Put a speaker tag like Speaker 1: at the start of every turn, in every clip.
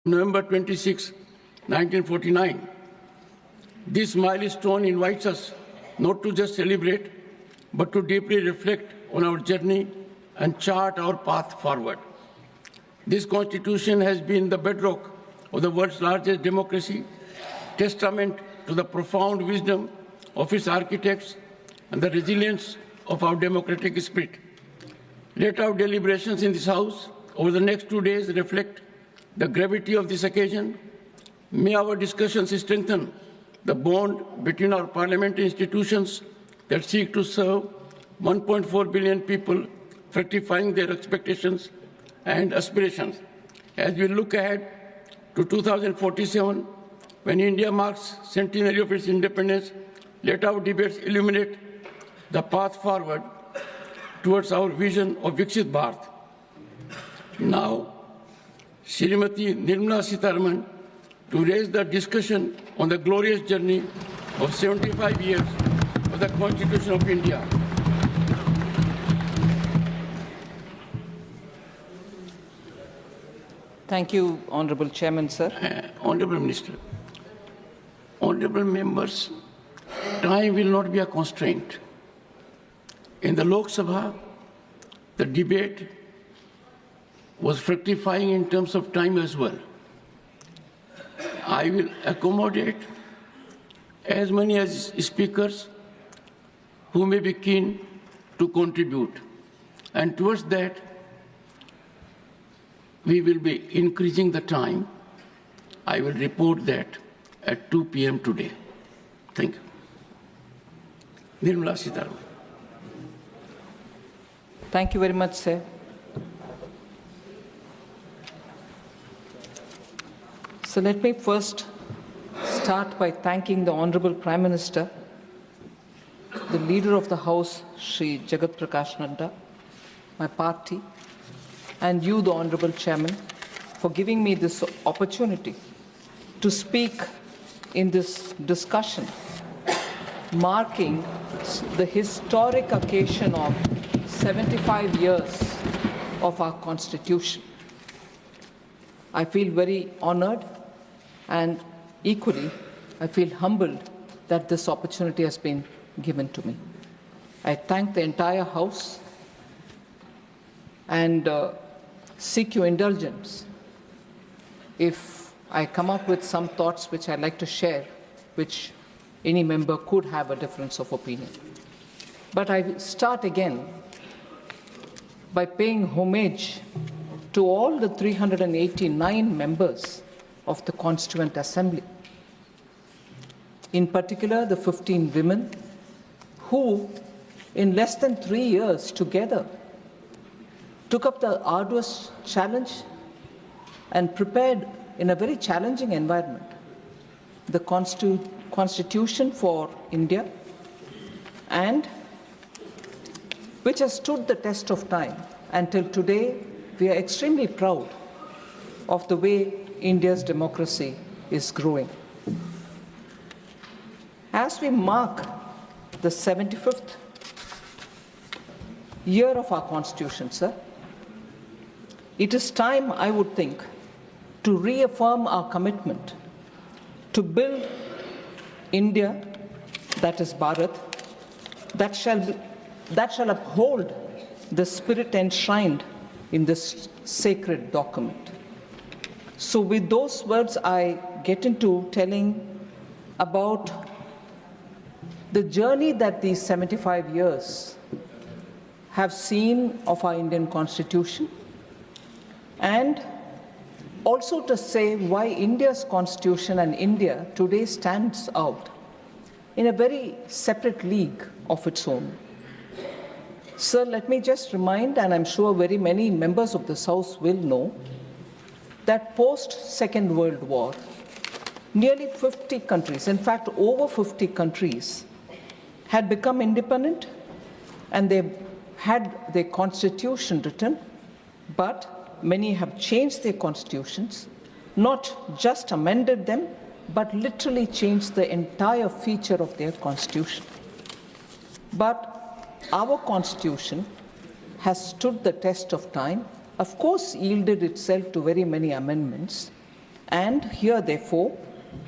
Speaker 1: November 26, 1949. This milestone invites us not to just celebrate, but to deeply reflect on our journey and chart our path forward. This Constitution has been the bedrock of the world's largest democracy, testament to the profound wisdom of its architects and the resilience of our democratic spirit. Let our deliberations in this House over the next 2 days reflect the gravity of this occasion. May our discussions strengthen the bond between our parliamentary institutions that seek to serve 1.4 billion people, fructifying their expectations and aspirations. As we look ahead to 2047, when India marks centenary of its independence, let our debates illuminate the path forward towards our vision of Viksit Bharat. Now, Srimati Nirmala Sitaraman to raise the discussion on the glorious journey of 75 years of the Constitution of India.
Speaker 2: Thank you, Honourable Chairman, sir.
Speaker 1: Honourable Minister, honourable members, time will not be a constraint. In the Lok Sabha, the debate was fructifying in terms of time as well. I will accommodate as many as speakers who may be keen to contribute. And towards that, we will be increasing the time. I will report that at 2 p.m. today. Thank you. Nirmala Sitaraman.
Speaker 2: Thank you very much, sir. So let me first start by thanking the Honourable Prime Minister, the Leader of the House, Shri Jagat Prakash Nadda, my party, and you, the Honourable Chairman, for giving me this opportunity to speak in this discussion marking the historic occasion of 75 years of our Constitution. I feel very honoured and equally I feel humbled that this opportunity has been given to me. I thank the entire House and seek your indulgence if I come up with some thoughts which I'd like to share, which any member could have a difference of opinion. But I start again by paying homage to all the 389 members of the Constituent Assembly, in particular the 15 women who, in less than 3 years together, took up the arduous challenge and prepared in a very challenging environment the Constitution for India, and which has stood the test of time. Until today, we are extremely proud of the way India's democracy is growing. As we mark the 75th year of our Constitution, sir, it is time, I would think, to reaffirm our commitment to build India, that is Bharat, that shall uphold the spirit enshrined in this sacred document. So with those words, I get into telling about the journey that these 75 years have seen of our Indian Constitution, and also to say why India's Constitution and India today stands out in a very separate league of its own. Sir, let me just remind, and I'm sure very many members of this House will know, that post-Second World War, nearly 50 countries, in fact over 50 countries, had become independent and they had their constitution written, but many have changed their constitutions, not just amended them, but literally changed the entire feature of their constitution. But our constitution has stood the test of time, of course yielded itself to very many amendments, And here, therefore,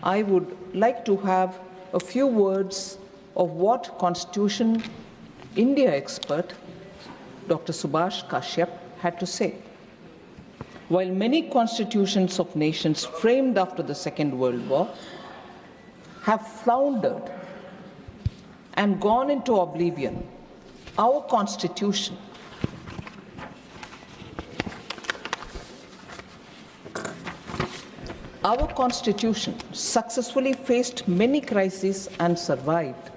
Speaker 2: I would like to have a few words of what Constitution India expert Dr. Subhash Kashyap had to say. While many constitutions of nations framed after the Second World War have floundered and gone into oblivion, our Constitution successfully faced many crises and survived.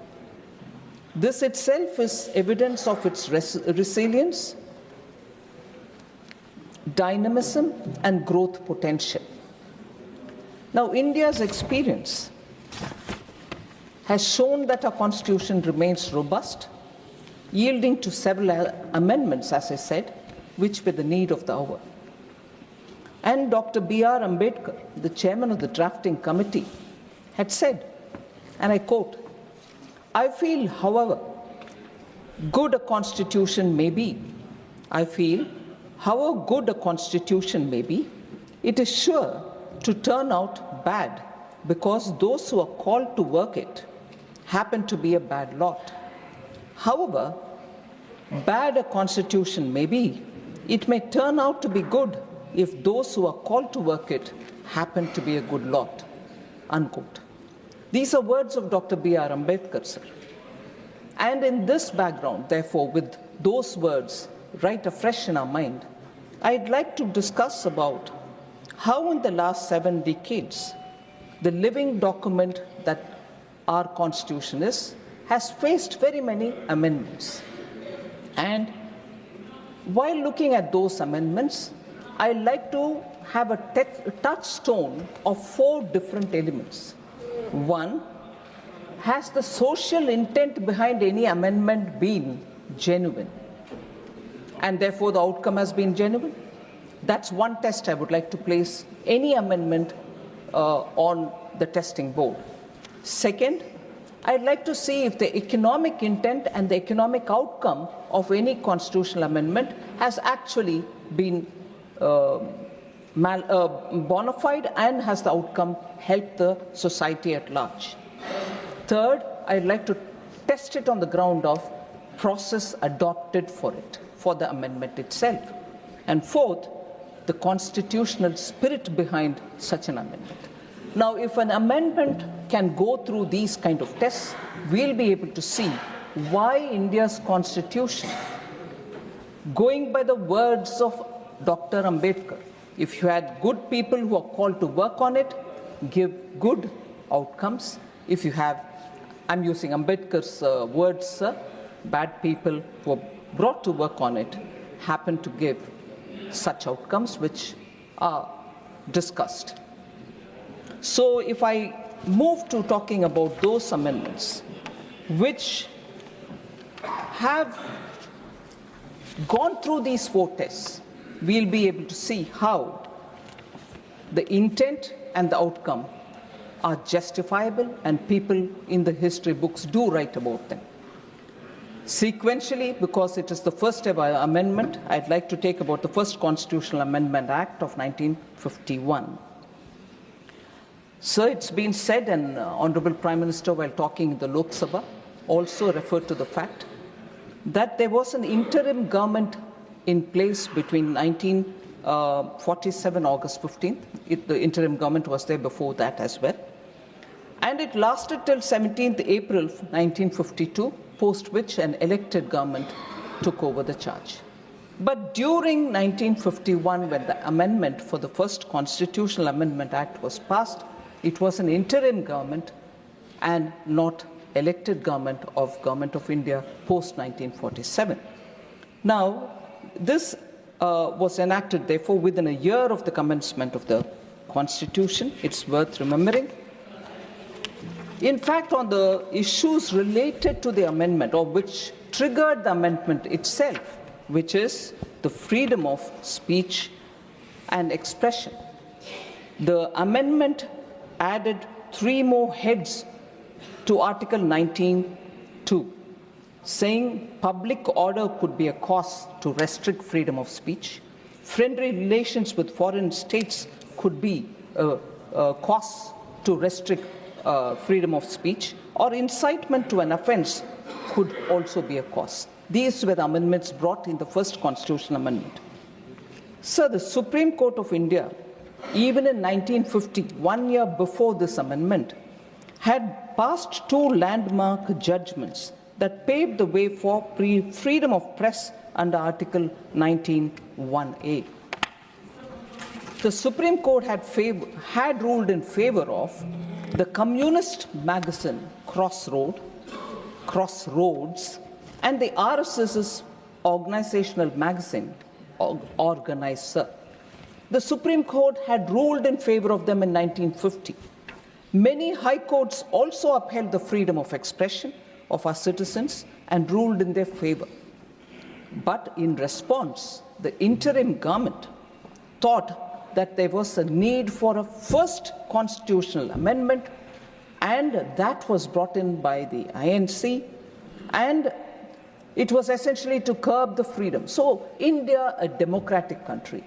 Speaker 2: This itself is evidence of its resilience, dynamism, and growth potential. Now, India's experience has shown that our Constitution remains robust, yielding to several amendments, as I said, which were the need of the hour. And Dr. B.R. Ambedkar, the chairman of the drafting committee, had said, and I quote, "I feel, however good a constitution may be, it is sure to turn out bad because those who are called to work it happen to be a bad lot. However bad a constitution may be, it may turn out to be good if those who are called to work it happen to be a good lot." Unquote. These are words of Dr. B.R. Ambedkar, sir. And in this background, therefore, with those words right afresh in our mind, I'd like to discuss about how in the last 7 decades, the living document that our Constitution is has faced very many amendments. And while looking at those amendments, I'd like to have a touchstone of 4 different elements. One, has the social intent behind any amendment been genuine? And therefore the outcome has been genuine? That's one test I would like to place any amendment on the testing board. Second, I'd like to see if the economic intent and the economic outcome of any constitutional amendment has actually been bona fide and has the outcome helped the society at large. Third, I'd like to test it on the ground of process adopted for it, for the amendment itself. And fourth, the constitutional spirit behind such an amendment. Now, if an amendment can go through these kind of tests, we'll be able to see why India's constitution, going by the words of Dr. Ambedkar, if you had good people who are called to work on it, give good outcomes. If you have, I'm using Ambedkar's words, bad people who are brought to work on it happen to give such outcomes which are discussed. So if I move to talking about those amendments which have gone through these 4 tests, we'll be able to see how the intent and the outcome are justifiable, and people in the history books do write about them. Sequentially, because it is the first ever amendment, I'd like to take about the first Constitutional Amendment Act of 1951. So it's been said, and Honorable Prime Minister, while talking in the Lok Sabha, also referred to the fact that there was an interim government in place between 1947, August 15th. The interim government was there before that as well. And it lasted till 17th April 1952, post which an elected government took over the charge. But during 1951, when the amendment for the first Constitutional Amendment Act was passed, it was an interim government and not elected government of India post 1947. Now, this was enacted, therefore, within a year of the commencement of the Constitution. It's worth remembering. In fact, on the issues related to the amendment, or which triggered the amendment itself, which is the freedom of speech and expression, the amendment added 3 more heads to Article 19(2), saying public order could be a cause to restrict freedom of speech, friendly relations with foreign states could be a cause to restrict freedom of speech, or incitement to an offence could also be a cause. These were the amendments brought in the first constitutional amendment. Sir, the Supreme Court of India, even in 1950, 1 year before this amendment, had passed 2 landmark judgments that paved the way for freedom of press under Article 19(1)(a). The Supreme Court had ruled in favor of the communist magazine Crossroads, and the RSS's organizational magazine Organizer. The Supreme Court had ruled in favor of them in 1950. Many high courts also upheld the freedom of expression of our citizens and ruled in their favor. But in response, the interim government thought that there was a need for a first constitutional amendment, and that was brought in by the INC, and it was essentially to curb the freedom. So India, a democratic country,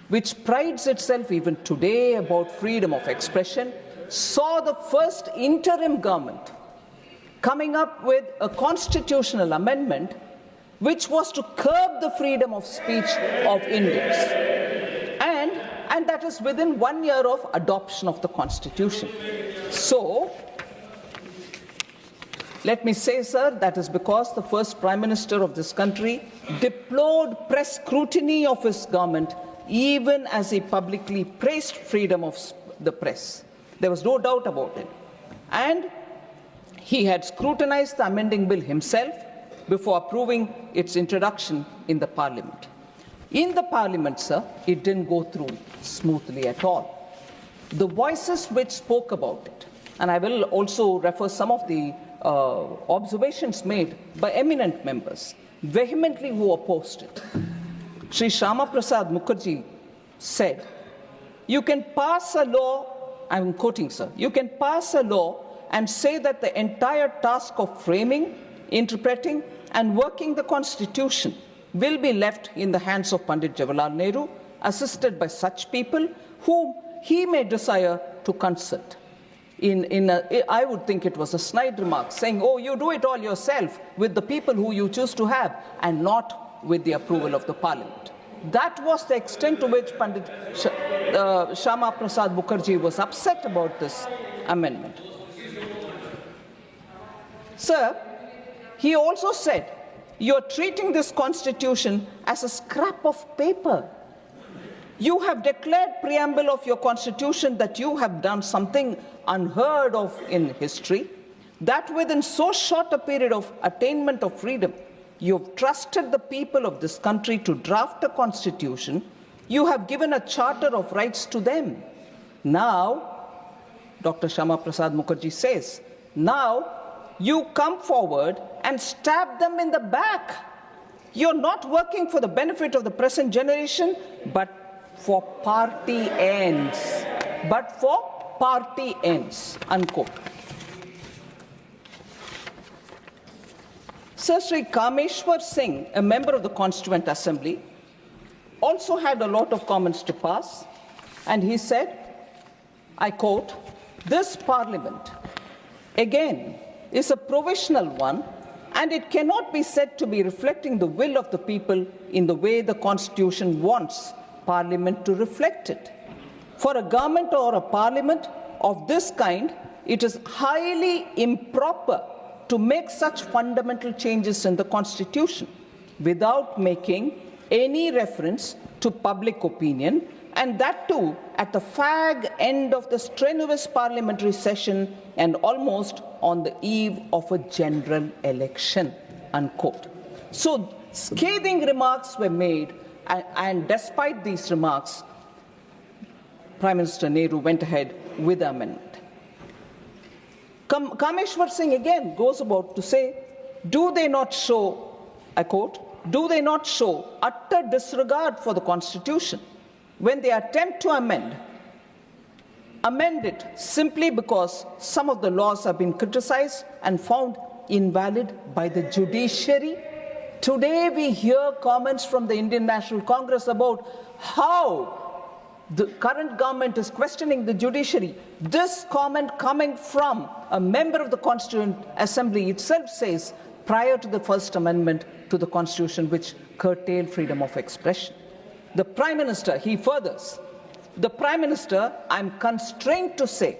Speaker 2: which prides itself even today about freedom of expression, saw the first interim government coming up with a constitutional amendment which was to curb the freedom of speech of Indians. And that is within 1 year of adoption of the Constitution. So, let me say, sir, that is because the first Prime Minister of this country deplored press scrutiny of his government, even as he publicly praised freedom of the press. There was no doubt about it. And he had scrutinized the amending bill himself before approving its introduction in the Parliament. In the Parliament, sir, it didn't go through smoothly at all. The voices which spoke about it, and I will also refer some of the observations made by eminent members, vehemently who opposed it. Sri Shyama Prasad Mukherjee said, "You can pass a law," I'm quoting, sir, "you can pass a law and say that the entire task of framing, interpreting, and working the Constitution will be left in the hands of Pandit Jawaharlal Nehru, assisted by such people whom he may desire to consult." I would think it was a snide remark, saying, "Oh, you do it all yourself with the people who you choose to have, and not with the approval of the Parliament." That was the extent to which Pandit Shyama Prasad Mukherjee was upset about this amendment. Sir, he also said, "You're treating this Constitution as a scrap of paper. You have declared preamble of your Constitution that you have done something unheard of in history, that within so short a period of attainment of freedom, you have trusted the people of this country to draft a Constitution. You have given a charter of rights to them. Now," Dr. Shyama Prasad Mukherjee says, "now you come forward and stab them in the back. You're not working for the benefit of the present generation, but for party ends." But for party ends, unquote. Sir Sri Kameshwar Singh, a member of the Constituent Assembly, also had a lot of comments to pass, and he said, I quote, "This Parliament, again, is a provisional one, and it cannot be said to be reflecting the will of the people in the way the Constitution wants Parliament to reflect it. For a government or a Parliament of this kind, it is highly improper to make such fundamental changes in the Constitution without making any reference to public opinion, and that too at the fag end of the strenuous parliamentary session and almost on the eve of a general election," unquote. So scathing remarks were made, and despite these remarks, Prime Minister Nehru went ahead with the amendment. Kameshwar Singh again goes about to say, "Do they not show," I quote, "do they not show utter disregard for the Constitution when they attempt to amend it simply because some of the laws have been criticized and found invalid by the judiciary?" Today we hear comments from the Indian National Congress about how the current government is questioning the judiciary. This comment coming from a member of the Constituent Assembly itself says, prior to the First Amendment to the Constitution, which curtailed freedom of expression. The Prime Minister, he furthers, the Prime Minister, I'm constrained to say,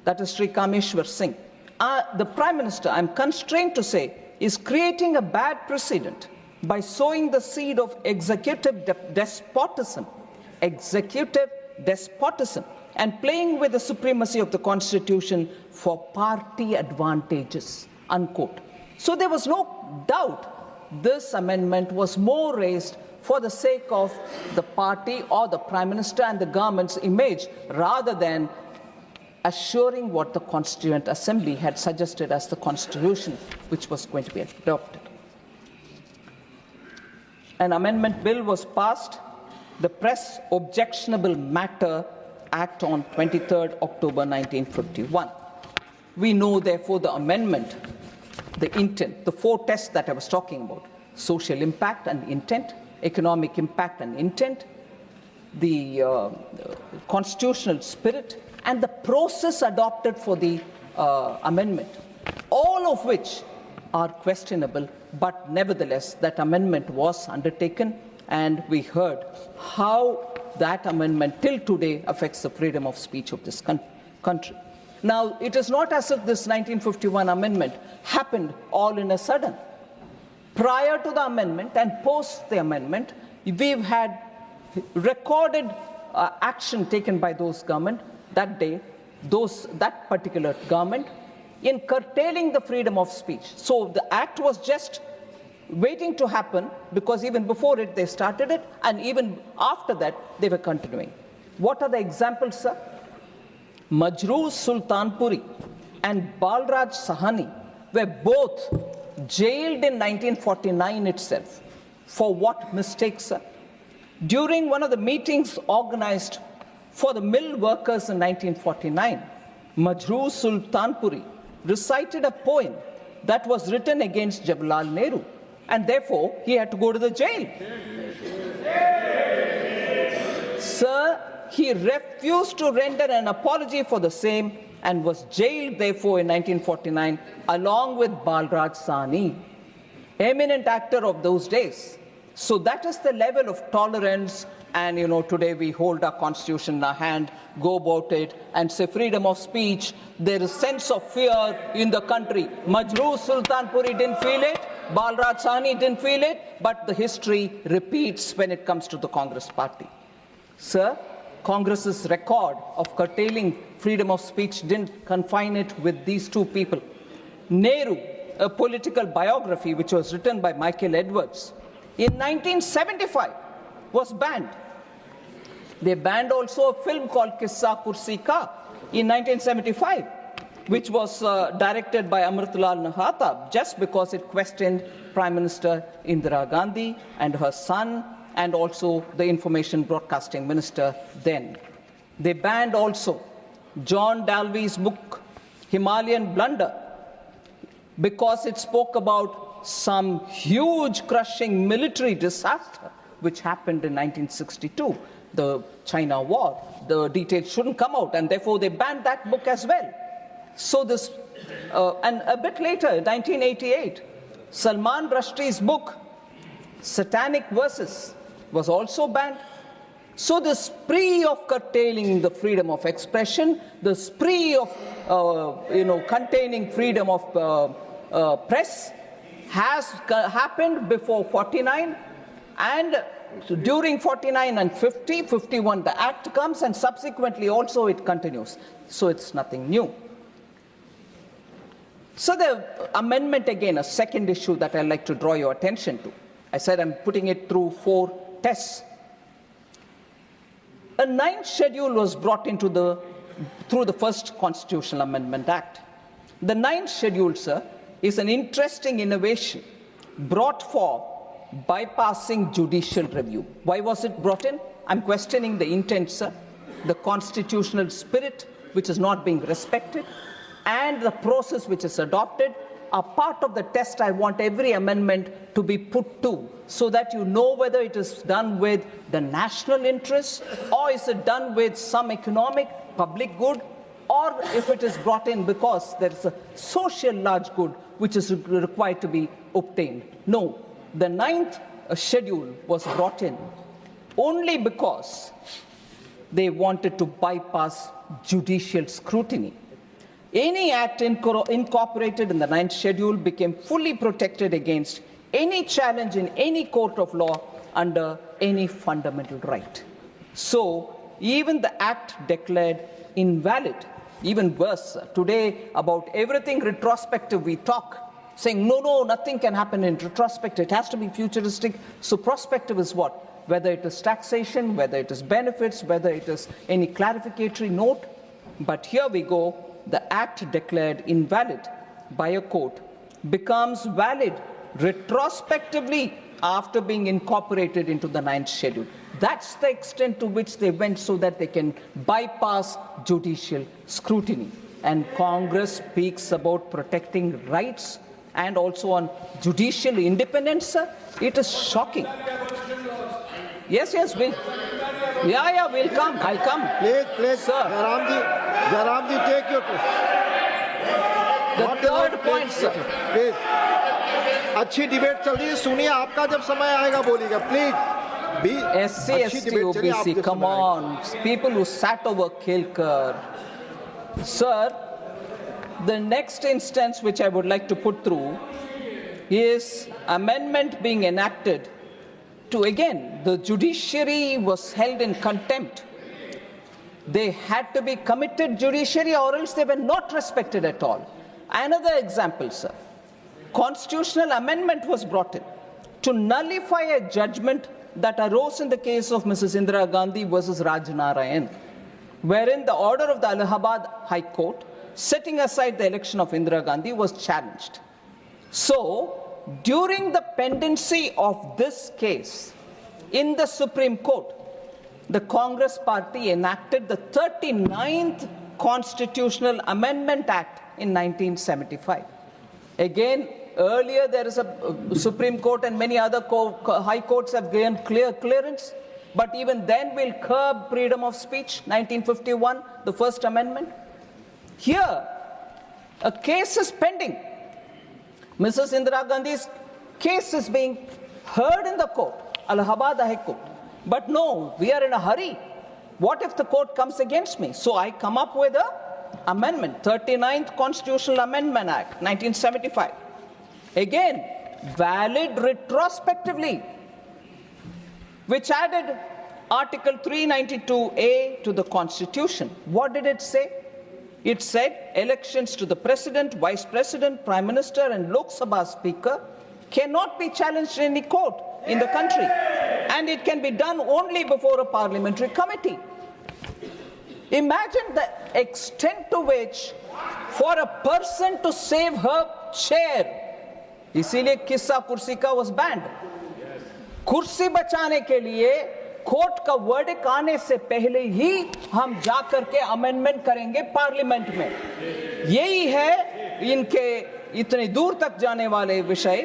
Speaker 2: that is Sri Kameshwar Singh, the Prime Minister, I'm constrained to say, is creating a bad precedent by sowing the seed of executive despotism, and playing with the supremacy of the Constitution for party advantages, unquote. So there was no doubt this amendment was more raised for the sake of the party or the Prime Minister and the government's image, rather than assuring what the Constituent Assembly had suggested as the Constitution, which was going to be adopted. An amendment bill was passed, the Press Objectionable Matter Act, on 23rd October 1951. We know, therefore, the amendment, the intent, the four tests that I was talking about: social impact and intent, economic impact and intent, the constitutional spirit, and the process adopted for the amendment, all of which are questionable, but nevertheless that amendment was undertaken, and we heard how that amendment till today affects the freedom of speech of this country. Now, it is not as if this 1951 amendment happened all in a sudden. Prior to the amendment and post the amendment, we've had recorded action taken by those government that day, that particular government, in curtailing the freedom of speech. So the act was just waiting to happen, because even before it they started it, and even after that they were continuing. What are the examples, sir? Majroor Sultanpuri and Balraj Sahani were both jailed in 1949 itself. For what mistakes, sir? During one of the meetings organized for the mill workers in 1949, Majroor Sultanpuri recited a poem that was written against Jawaharlal Nehru, and therefore he had to go to the jail. Sir, he refused to render an apology for the same and was jailed, therefore, in 1949, along with Balraj Sahni, eminent actor of those days. So that is the level of tolerance, and today we hold our constitution in our hand, go about it, and say freedom of speech. There is sense of fear in the country. Majroor Sultanpuri didn't feel it, Balraj Sahni didn't feel it, but the history repeats when it comes to the Congress party. Sir, Congress's record of curtailing freedom of speech didn't confine it with these two people. Nehru, a political biography which was written by Michael Edwards, in 1975 was banned. They banned also a film called Kissa Kursi Ka in 1975, which was directed by Amritlal Nahata, just because it questioned Prime Minister Indira Gandhi and her son, and also the Information Broadcasting Minister then. They banned also John Dalby's book, Himalayan Blunder, because it spoke about some huge crushing military disaster which happened in 1962, the China War. The details shouldn't come out, and therefore they banned that book as well. So this, and a bit later, 1988, Salman Rushdie's book, Satanic Verses, was also banned. So the spree of curtailing the freedom of expression, the spree of containing freedom of press has happened before 49, and during 49 and 50, 51 the act comes, and subsequently also it continues. So it's nothing new. So the amendment, again, a second issue that I'd like to draw your attention to. I said I'm putting it through 4 tests. A 9th schedule was brought into through the first Constitutional Amendment Act. The 9th schedule, sir, is an interesting innovation brought for bypassing judicial review. Why was it brought in? I'm questioning the intent, sir, the constitutional spirit which is not being respected, and the process which is adopted, are part of the test I want every amendment to be put to, so that you know whether it is done with the national interest, or is it done with some economic public good, or if it is brought in because there is a social large good which is required to be obtained. No, the 9th schedule was brought in only because they wanted to bypass judicial scrutiny. Any act incorporated in the 9th schedule became fully protected against any challenge in any court of law under any fundamental right. So, even the act declared invalid, even worse, today about everything retrospective we talk, saying no, nothing can happen in retrospective, it has to be futuristic. So prospective is what? Whether it is taxation, whether it is benefits, whether it is any clarificatory note. But here we go. The act declared invalid by a court becomes valid retrospectively after being incorporated into the 9th schedule. That's the extent to which they went, so that they can bypass judicial scrutiny. And Congress speaks about protecting rights and also on judicial independence, sir. It is shocking. Yes, we'll come. I'll come.
Speaker 3: Please,
Speaker 2: sir.
Speaker 3: Jairamji, take your question.
Speaker 2: The third point, sir.
Speaker 3: Please. अच्छी debate चल रही है, सुनिए, आपका जब समय आएगा बोलिएगा, please.
Speaker 2: SC, ST, OBC, come on, people who sat over Kelkar. Sir, the next instance which I would like to put through is amendment being enacted to, again, the judiciary was held in contempt. They had to be committed judiciary, or else they were not respected at all. Another example, sir. Constitutional amendment was brought in to nullify a judgment that arose in the case of Mrs. Indira Gandhi versus Raj Narayan, wherein the order of the Allahabad High Court setting aside the election of Indira Gandhi was challenged. So, during the pendency of this case in the Supreme Court, the Congress party enacted the 39th Constitutional Amendment Act in 1975. Again, earlier there is a Supreme Court and many other high courts have given clearance, but even then we'll curb freedom of speech, 1951, the First Amendment. Here, a case is pending. Mrs. Indira Gandhi's case is being heard in the court, Allahabad High Court. But no, we are in a hurry. What if the court comes against me? So I come up with an amendment, 39th Constitutional Amendment Act, 1975. Again, valid retrospectively, which added Article 392A to the Constitution. What did it say? It said elections to the President, Vice President, Prime Minister and Lok Sabha Speaker cannot be challenged in any court in the country, and it can be done only before a parliamentary committee. Imagine the extent to which, for a person to save her chair, इसीलिए किस्सा कुर्सी का was banned. कुर्सी बचाने के लिए court का verdict आने से पहले ही हम जाकर के अमेंडमेंट करेंगे पार्लियामेंट में. यही है इनके इतने दूर तक जाने वाले विषय,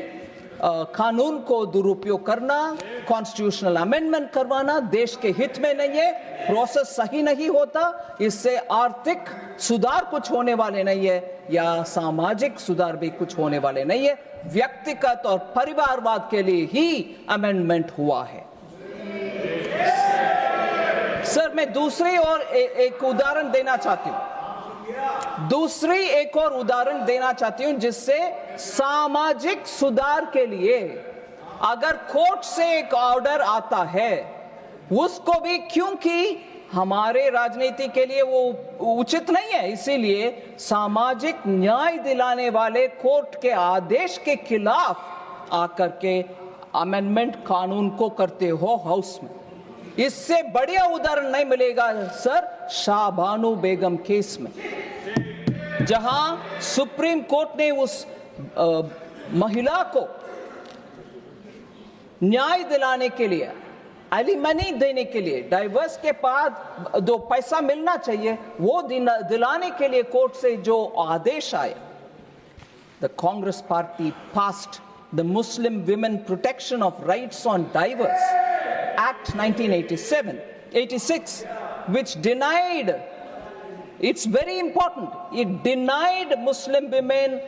Speaker 2: कानून को दुरुपयोग करना, कॉन्स्टिट्यूशनल अमेंडमेंट करवाना देश के हित में नहीं है, प्रोसेस सही नहीं होता, इससे आर्थिक सुधार कुछ होने वाले नहीं है या सामाजिक सुधार भी कुछ होने वाले नहीं है. व्यक्तिगत और परिवारवाद के लिए ही अमेंडमेंट हुआ है. सर, मैं दूसरी और एक उदाहरण देना चाहती हूं. दूसरी एक और उदाहरण देना चाहती हूं जिससे सामाजिक सुधार के लिए अगर कोर्ट से एक ऑर्डर आता है, उसको भी क्योंकि हमारे राजनीति के लिए वो उचित नहीं है, इसीलिए सामाजिक न्याय दिलाने वाले कोर्ट के आदेश के खिलाफ आकर के अमेंडमेंट कानून को करते हो हाउस में. इससे बढ़िया उदाहरण नहीं मिलेगा सर शाहबानू बेगम केस में, जहां सुप्रीम कोर्ट ने उस महिला को न्याय दिलाने के लिए, एलिमनी देने के लिए, डाइवर्स के बाद जो पैसा मिलना चाहिए वो दिलाने के लिए कोर्ट से जो आदेश आए, the Congress party passed the Muslim Women Protection of Rights on Divorce Act 1986, which denied, it's very important, it denied Muslim women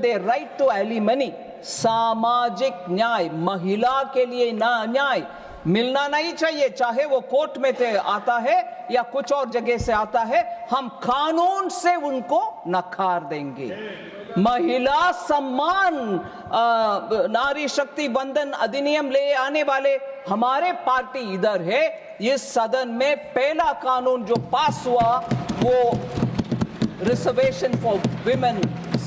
Speaker 2: their right to alimony. सामाजिक न्याय, महिला के लिए न्याय मिलना नहीं चाहिए, चाहे वो कोर्ट में से आता है या कुछ और जगह से आता है, हम कानून से उनको नकार देंगे। महिला सम्मान नारी शक्ति बंधन अधिनियम ले आने वाले हमारे पार्टी इधर है। इस सदन में पहला कानून जो पास हुआ वो reservation for women,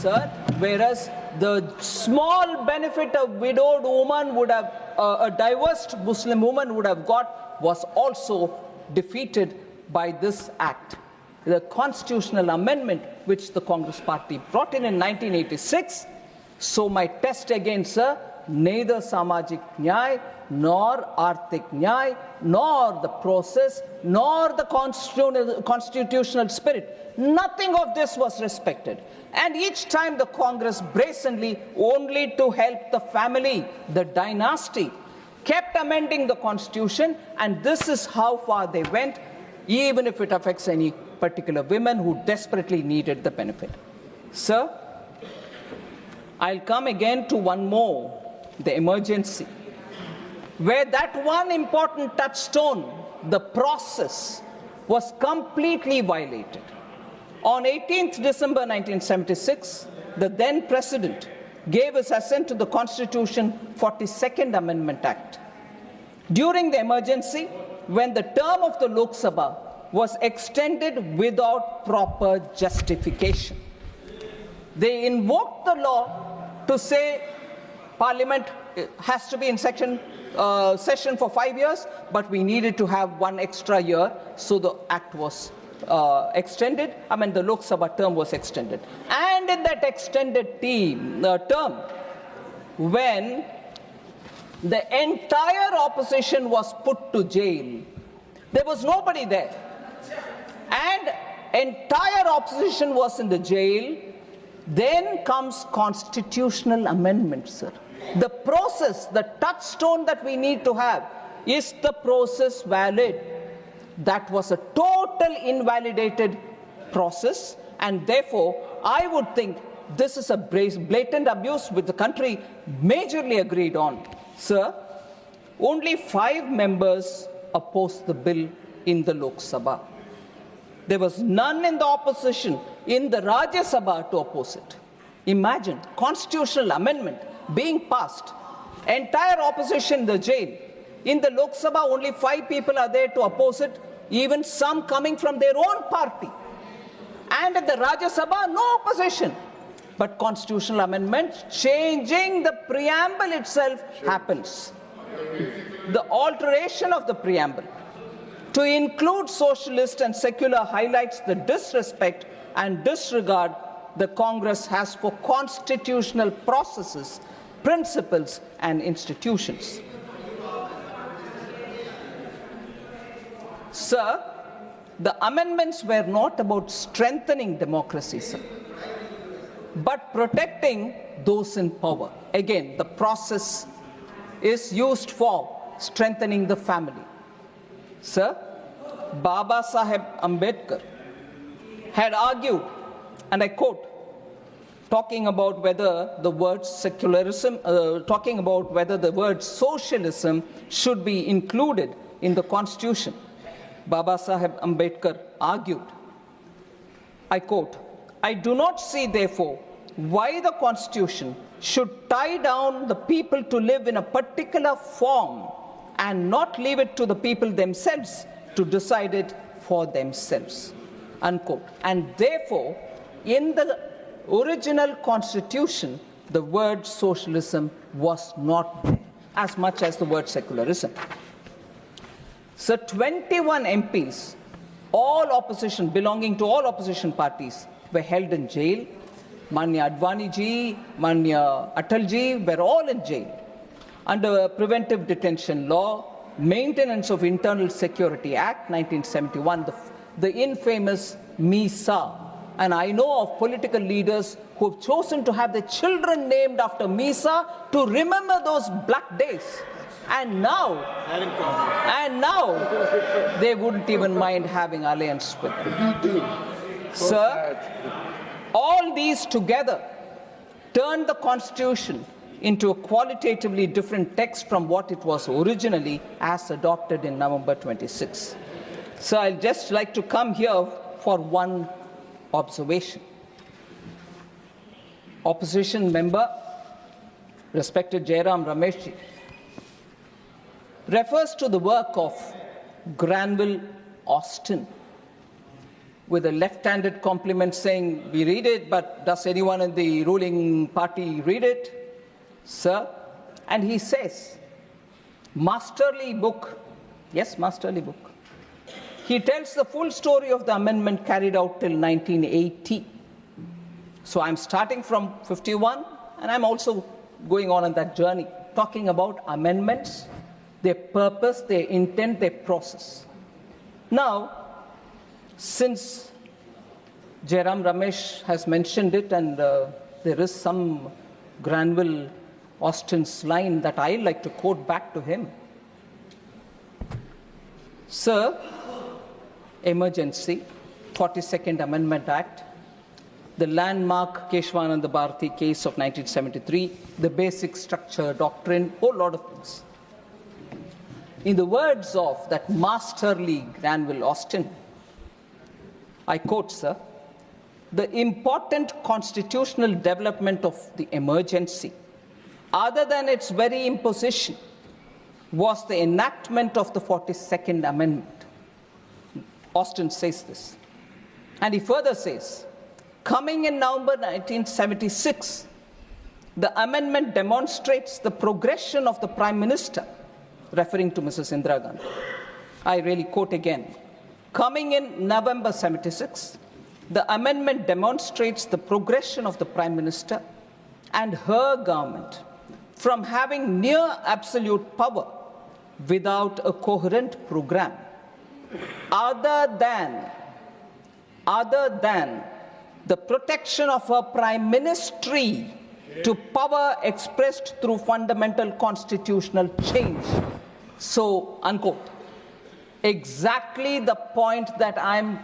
Speaker 2: sir, whereas the small benefit a widowed woman would have, a divorced Muslim woman would have got, was also defeated by this act. The constitutional amendment which the Congress party brought in 1986. So my test again, sir, neither Samajik Nyay, nor Arthik Nyay, nor the process, nor the constitutional spirit, nothing of this was respected. And each time the Congress brazenly, only to help the family, the dynasty, kept amending the constitution, and this is how far they went, even if it affects any particular women who desperately needed the benefit. Sir, I'll come again to one more, the emergency, where that one important touchstone, the process, was completely violated. On 18th December 1976, the then president gave his assent to the Constitution 42nd Amendment Act. During the emergency, when the term of the Lok Sabha was extended without proper justification, they invoked the law to say Parliament has to be in session for 5 years, but we needed to have one extra year, so the act was extended. The Lok Sabha term was extended. And in that extended term, when the entire opposition was put to jail, there was nobody there, and entire opposition was in the jail, then comes constitutional amendment, sir. The process, the touchstone that we need to have, is the process valid? That was a total invalidated process, and therefore I would think this is a blatant abuse which the country majorly agreed on. Sir, only 5 members opposed the bill in the Lok Sabha. There was none in the opposition in the Rajya Sabha to oppose it. Imagine, constitutional amendment being passed, entire opposition in the jail. In the Lok Sabha, only 5 people are there to oppose it, even some coming from their own party. And in the Rajya Sabha, no opposition. But constitutional amendment, changing the preamble itself, happens. The alteration of the preamble to include socialist and secular highlights the disrespect and disregard the Congress has for constitutional processes, principles, and institutions. Sir, the amendments were not about strengthening democracy, sir, but protecting those in power. Again, the process is used for strengthening the family. Sir, Baba Saheb Ambedkar had argued, and I quote, talking about whether the word secularism, talking about whether the word socialism should be included in the Constitution. Baba Saheb Ambedkar argued, I quote, I do not see, therefore, why the Constitution should tie down the people to live in a particular form and not leave it to the people themselves to decide it for themselves, unquote. And therefore, in the original Constitution, the word socialism was not there, as much as the word secularism. So 21 MPs, all opposition, belonging to all opposition parties, were held in jail. Manya Advani ji, Manya Atal ji were all in jail under Preventive Detention Law, Maintenance of Internal Security Act 1971, the infamous MISA, And I know of political leaders who have chosen to have their children named after Misa to remember those black days. And now they wouldn't even mind having alliance with them. Sir, all these together turned the Constitution into a qualitatively different text from what it was originally as adopted in November 26. So I'd just like to come here for one observation. Opposition member, respected Jairam Rameshji, refers to the work of Granville Austin with a left-handed compliment saying, we read it, but does anyone in the ruling party read it, sir? And he says, masterly book. Yes, masterly book. He tells the full story of the amendment carried out till 1980. So I'm starting from 51, and I'm also going on that journey, talking about amendments, their purpose, their intent, their process. Now, since Jairam Ramesh has mentioned it, and there is some Granville Austin's line that I like to quote back to him. Sir, emergency, 42nd Amendment Act, the landmark Keshwananda Bharati case of 1973, the basic structure, doctrine, whole lot of things. In the words of that masterly Granville Austin, I quote, sir, the important constitutional development of the emergency, other than its very imposition, was the enactment of the 42nd Amendment. Austin says this. And he further says, coming in November 1976, the amendment demonstrates the progression of the Prime Minister, referring to Mrs. Indira Gandhi. I really quote again. Coming in November 76, the amendment demonstrates the progression of the Prime Minister and her government from having near absolute power without a coherent program, other than the protection of her prime ministry to power expressed through fundamental constitutional change. So, unquote. Exactly the point that I'm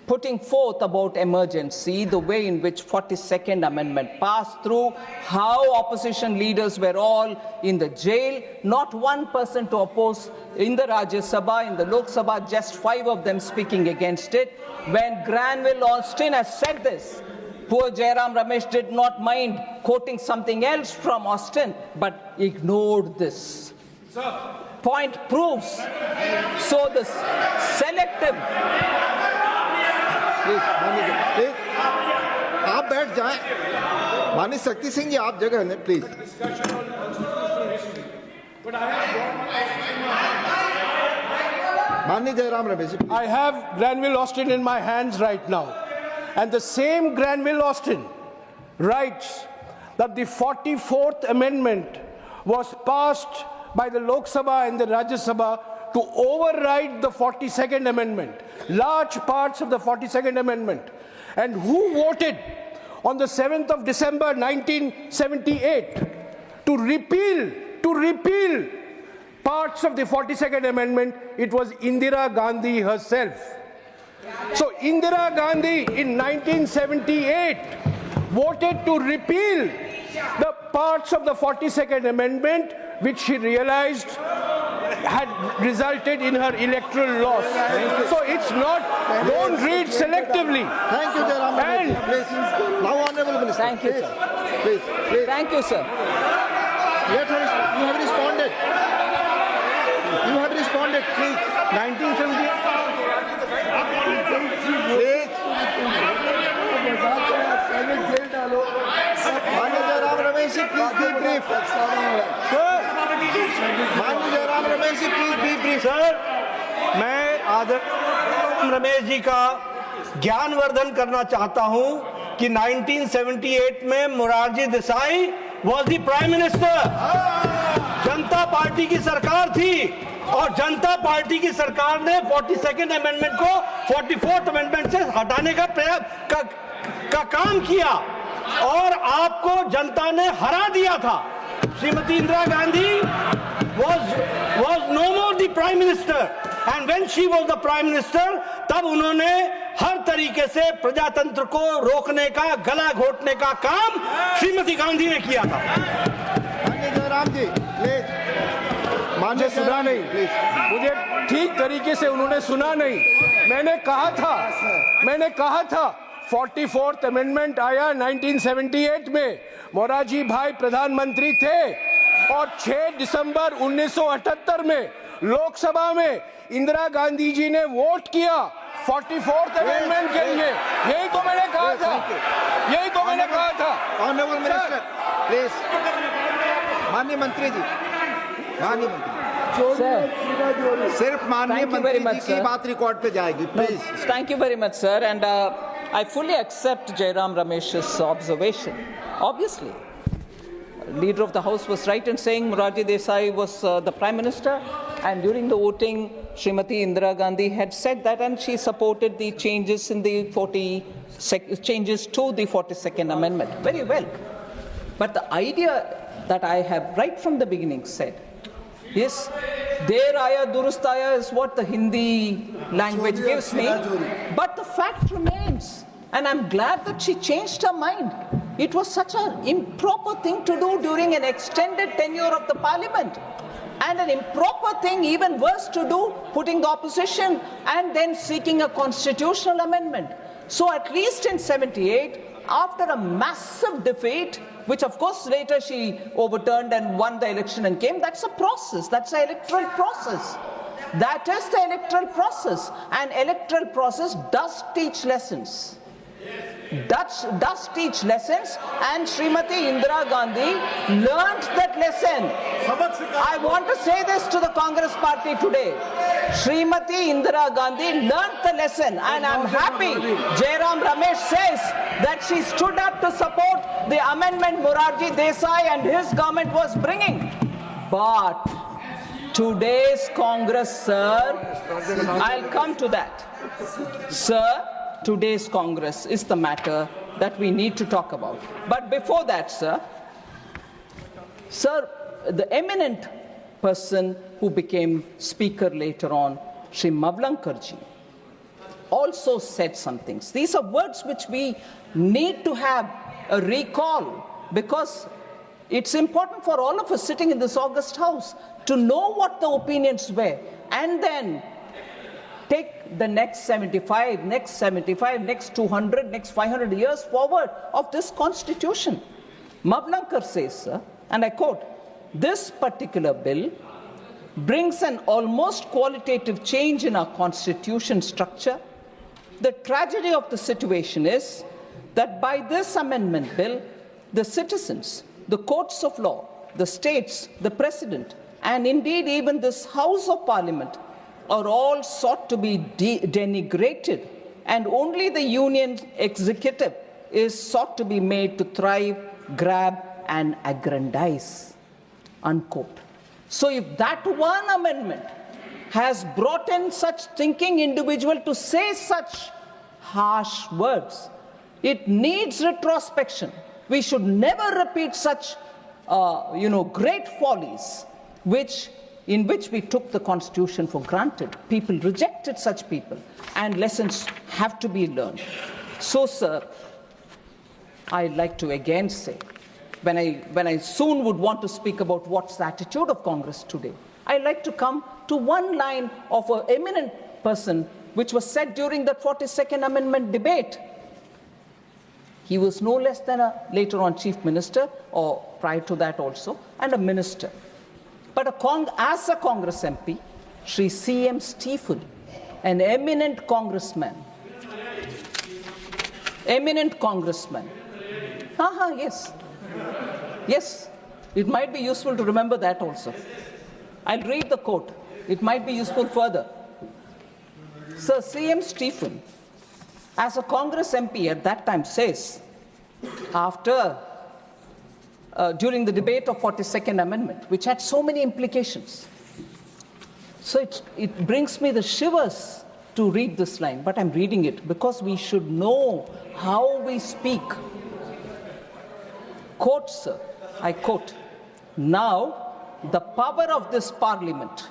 Speaker 2: putting forth about emergency, the way in which 42nd Amendment passed through, how opposition leaders were all in the jail, not one person to oppose in the Rajya Sabha, in the Lok Sabha, just 5 of them speaking against it. When Granville Austin has said this, poor Jairam Ramesh did not mind quoting something else from Austin, but ignored this. Sir. Point proves. So the selective.
Speaker 3: Please आप बैठ जाएं. माननीय शक्ति सिंह जी आप जगह लें please. माननीय Jairam Ramesh ji.
Speaker 4: I have Granville Austin in my hands right now, and the same Granville Austin writes that the 44th Amendment was passed by the Lok Sabha and the Rajya Sabha to override the 42nd Amendment, large parts of the 42nd Amendment. And who voted on the 7th of December 1978 to repeal parts of the 42nd Amendment? It was Indira Gandhi herself. So Indira Gandhi in 1978 voted to repeal the parts of the 42nd Amendment which she realized had resulted in her electoral loss. So it's not, don't read selectively.
Speaker 3: Thank you, Jairam Ramesh. Please. Now, Honorable Minister.
Speaker 2: Thank you, sir.
Speaker 3: Please.
Speaker 2: Thank you, sir.
Speaker 3: You have responded. You have responded. Please. 1970. Please. Honorable Jairam Ramesh, please be brief.
Speaker 5: Sir, मैं आदरणीय रमेश जी का ज्ञानवर्धन करना चाहता हूं कि 1978 में Morarji Desai was the prime minister. Janata party की सरकार थी और जनता पार्टी की सरकार ने 42nd अमेंडमेंट को 44th अमेंडमेंट से हटाने का काम किया और आपको जनता ने हरा दिया था। Shrimati Indira Gandhi was no more the prime minister, and when she was the prime minister, तब उन्होंने हर तरीके से प्रजातंत्र को रोकने का, गला घोटने का काम श्रीमती गांधी ने किया था।
Speaker 3: जयराम जी प्लीज,
Speaker 4: मुझे सुना नहीं, मुझे ठीक तरीके से उन्होंने सुना नहीं। मैंने कहा था 44th अमेंडमेंट आया 1978 में, मोरारजी भाई प्रधानमंत्री थे और 6 दिसंबर 1978 में लोकसभा में इंदिरा गांधी जी ने वोट किया 44th अमेंडमेंट के लिए। यही तो मैंने कहा था।
Speaker 3: ऑनरेबल मिनिस्टर प्लीज, माननीय मंत्री जी, सिर्फ माननीय मंत्री जी की बात रिकॉर्ड पे जाएगी, please.
Speaker 2: Thank you very much, sir, and I fully accept Jairam Ramesh's observation. Obviously, Leader of the House was right in saying Morarji Desai was the Prime Minister, and during the voting, Srimati Indira Gandhi had said that, and she supported the changes in the changes to the 42nd Amendment. Very well. But the idea that I have right from the beginning said, yes, Der Aya Durust Aya is what the Hindi language gives me, but the fact remains, and I'm glad that she changed her mind. It was such an improper thing to do during an extended tenure of the parliament, and an improper thing, even worse, to do, putting the opposition and then seeking a constitutional amendment. So at least in 78, after a massive defeat, which of course later she overturned and won the election and came, that's a process, that's an electoral process. That is the electoral process, and electoral process does teach lessons. Does teach lessons, and Srimati Indira Gandhi learned that lesson. I want to say this to the Congress party today. Srimati Indira Gandhi learned the lesson, and I'm happy Jairam Ramesh says that she stood up to support the amendment Morarji Desai and his government was bringing. But today's Congress, sir, I'll come to that. Sir, today's Congress is the matter that we need to talk about. But before that, sir, the eminent person who became speaker later on, Sri Mavlankarji, also said some things. These are words which we need to have a recall, because it's important for all of us sitting in this august house to know what the opinions were, and then take the next 75, next 200, next 500 years forward of this constitution. Mavlankar says, sir, and I quote, "This particular bill brings an almost qualitative change in our constitution structure. The tragedy of the situation is that by this amendment bill, the citizens, the courts of law, the states, the president, and indeed even this House of Parliament are all sought to be denigrated, and only the union executive is sought to be made to thrive, grab, and aggrandize." Unquote. So if that one amendment has brought in such thinking individual to say such harsh words, it needs retrospection. We should never repeat such, great follies, in which we took the Constitution for granted. People rejected such people, and lessons have to be learned. So, sir, I'd like to again say, when I soon would want to speak about what's the attitude of Congress today, I'd like to come to one line of an eminent person which was said during the 42nd Amendment debate. He was no less than later on Chief Minister, or prior to that also, and a minister. But as a Congress MP, Sri C.M. Stephen, an eminent congressman. Yes, it might be useful to remember that also. I'll read the quote. It might be useful further. Sir C.M. Stephen, as a Congress MP at that time, says, during the debate of 42nd Amendment, which had so many implications, So it brings me the shivers to read this line, but I'm reading it because we should know how we speak. Quote, sir, I quote, "Now the power of this parliament,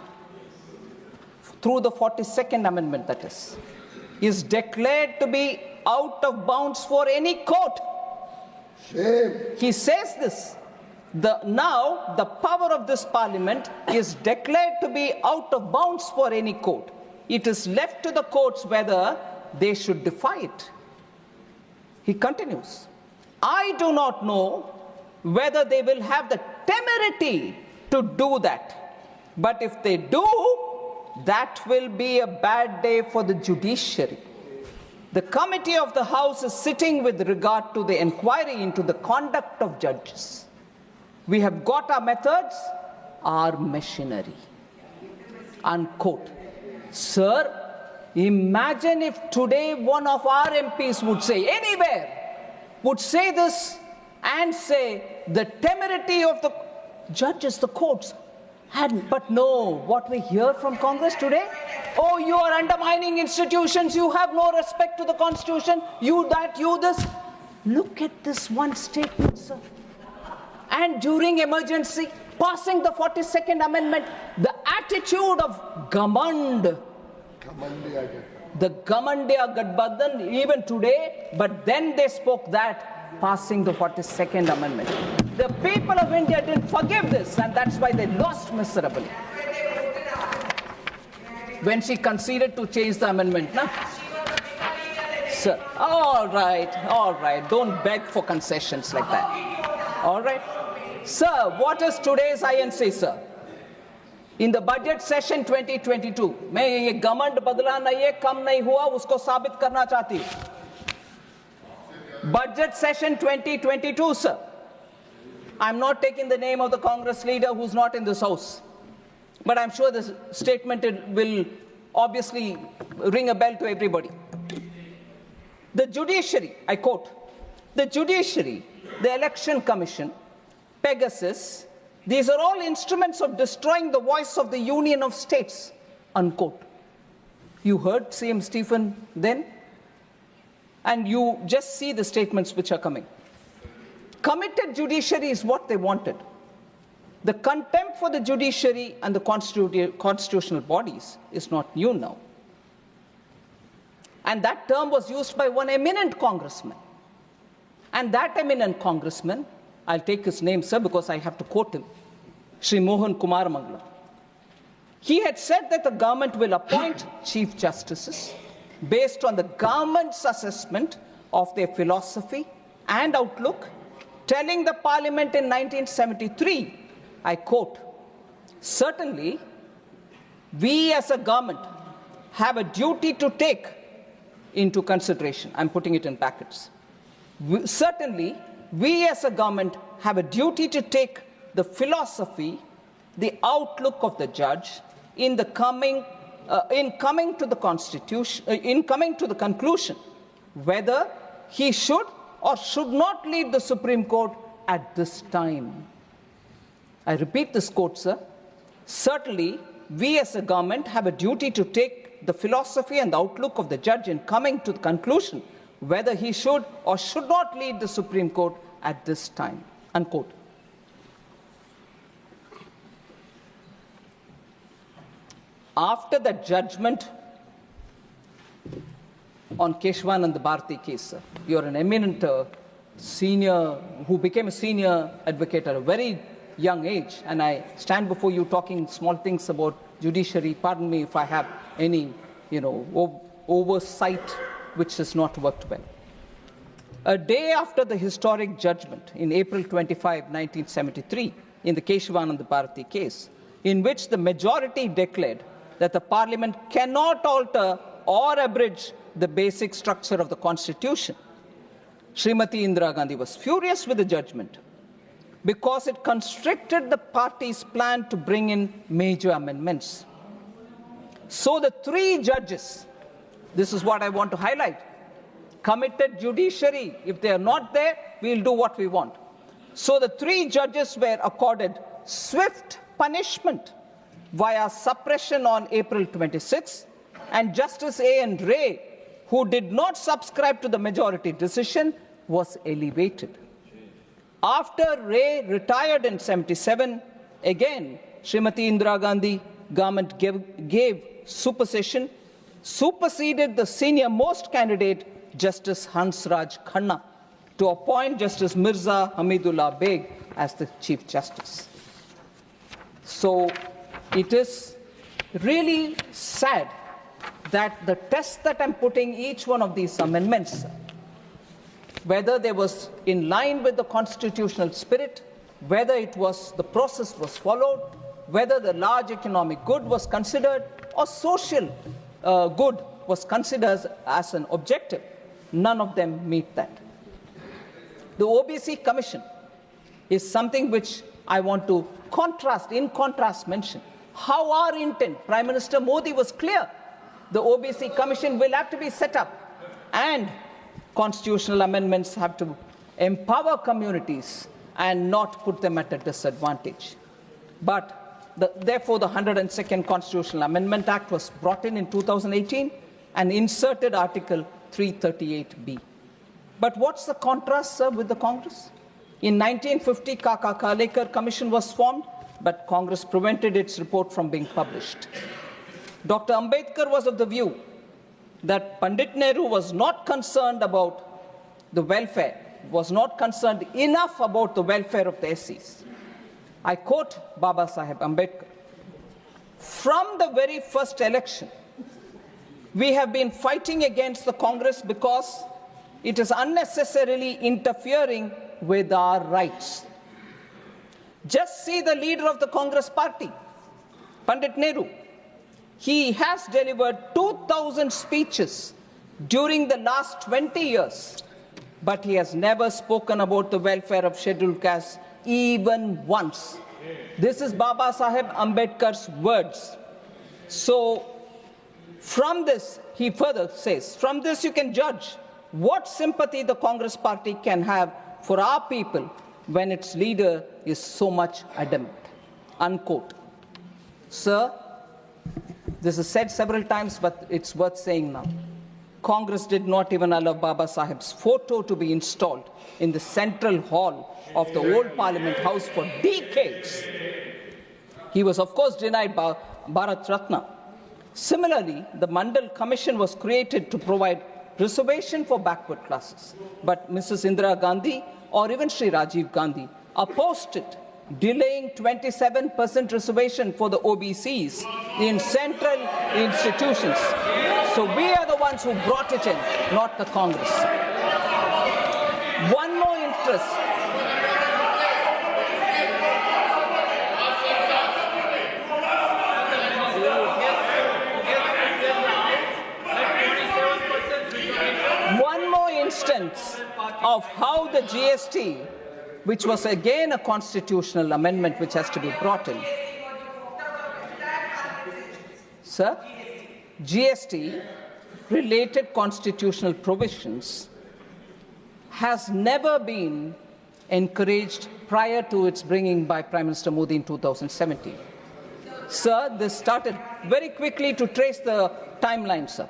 Speaker 2: through the 42nd Amendment that is declared to be out of bounds for any court."
Speaker 3: Shame.
Speaker 2: He says this. Now the power of this parliament is declared to be out of bounds for any court. It is left to the courts whether they should defy it. He continues, "I do not know whether they will have the temerity to do that. But if they do, that will be a bad day for the judiciary. The committee of the House is sitting with regard to the inquiry into the conduct of judges. We have got our methods, our machinery." Unquote. Sir, imagine if today one of our MPs would say, anywhere, would say this and say the temerity of the judges, the courts, but no, what we hear from Congress today, oh, you are undermining institutions, you have no respect to the Constitution, you that, you this. Look at this one statement, sir. And during emergency, passing the 42nd Amendment, the attitude of Gamand, the Gamandiya Gadbadhan, even today, but then they spoke that, passing the 42nd Amendment. The people of India didn't forgive this, and that's why they lost miserably. When she conceded to change the amendment, no? Sir, all right, don't beg for concessions like that. All right? Sir, what is today's INC, sir? In the budget session 2022, मैं ये गमंड बदला नहीं है, कम नहीं हुआ, उसको साबित करना चाहती हूँ. Budget session 2022, sir. I'm not taking the name of the Congress leader who's not in this house, but I'm sure this statement will obviously ring a bell to everybody. The judiciary, I quote, "The judiciary, the election commission, Pegasus, these are all instruments of destroying the voice of the Union of States," unquote. You heard CM Stephen then? And you just see the statements which are coming. Committed judiciary is what they wanted. The contempt for the judiciary and the constitutional bodies is not new now. And that term was used by one eminent congressman. And that eminent congressman, I'll take his name, sir, because I have to quote him, Shri Mohan Kumar Mangla. He had said that the government will appoint chief justices based on the government's assessment of their philosophy and outlook, telling the parliament in 1973, I quote, "Certainly, we as a government have a duty to take into consideration," I'm putting it in brackets. "Certainly, we as a government have a duty to take the philosophy, the outlook of the judge in coming to the conclusion whether he should or should not lead the Supreme Court at this time." I repeat this quote, sir. "Certainly, we as a government have a duty to take the philosophy and the outlook of the judge in coming to the conclusion whether he should or should not lead the Supreme Court at this time," unquote. After the judgment on Keshwanand Bharati case, sir, you're an eminent senior who became a senior advocate at a very young age, and I stand before you talking small things about judiciary. Pardon me if I have any, oversight which has not worked well. A day after the historic judgment in April 25, 1973, in the Keshwanand Bharati case, in which the majority declared that the parliament cannot alter or abridge the basic structure of the constitution, Srimati Indira Gandhi was furious with the judgment because it constricted the party's plan to bring in major amendments. So the three judges, this is what I want to highlight, committed judiciary. If they are not there, we'll do what we want. So the three judges were accorded swift punishment via suppression on April 26, and Justice A.N. Ray, who did not subscribe to the majority decision, was elevated. After Ray retired in 77, again, Srimati Indira Gandhi government gave supersession, superseded the senior most candidate, Justice Hansraj Khanna, to appoint Justice Mirza Hamidullah Beg as the Chief Justice. So it is really sad that the test that I'm putting each one of these amendments, whether they was in line with the constitutional spirit, whether it was the process was followed, whether the large economic good was considered or social good was considered as an objective, none of them meet that. The OBC Commission is something which I want to in contrast mention. How our intent, Prime Minister Modi was clear. The OBC Commission will have to be set up, and constitutional amendments have to empower communities and not put them at a disadvantage. But therefore, the 102nd Constitutional Amendment Act was brought in 2018 and inserted Article 338B. But what's the contrast, sir, with the Congress? In 1950, Kaka Kalekar Commission was formed, but Congress prevented its report from being published. Dr. Ambedkar was of the view that Pandit Nehru was not concerned about the welfare, was not concerned enough about the welfare of the SCs. I quote Baba Saheb Ambedkar, "From the very first election, we have been fighting against the Congress because it is unnecessarily interfering with our rights. Just see the leader of the Congress party, Pandit Nehru. He has delivered 2,000 speeches during the last 20 years, but he has never spoken about the welfare of scheduled castes even once." This is Baba Saheb Ambedkar's words. So, from this, he further says, from this you can judge what sympathy the Congress party can have for our people when its leader is so much adamant. Unquote. Sir, this is said several times, but it's worth saying now. Congress did not even allow Baba Saheb's photo to be installed in the central hall of the old Parliament House for decades. He was, of course, denied Bharat Ratna. Similarly, the Mandal Commission was created to provide reservation for backward classes. But Mrs. Indira Gandhi or even Sri Rajiv Gandhi opposed it, delaying 27% reservation for the OBCs in central institutions. So we are the ones who brought it in, not the Congress. One more interest. One more instance of how the GST, which was again a constitutional amendment which has to be brought in. Sir, GST related constitutional provisions has never been encouraged prior to its bringing by Prime Minister Modi in 2017. Sir, this started very quickly to trace the timeline, sir.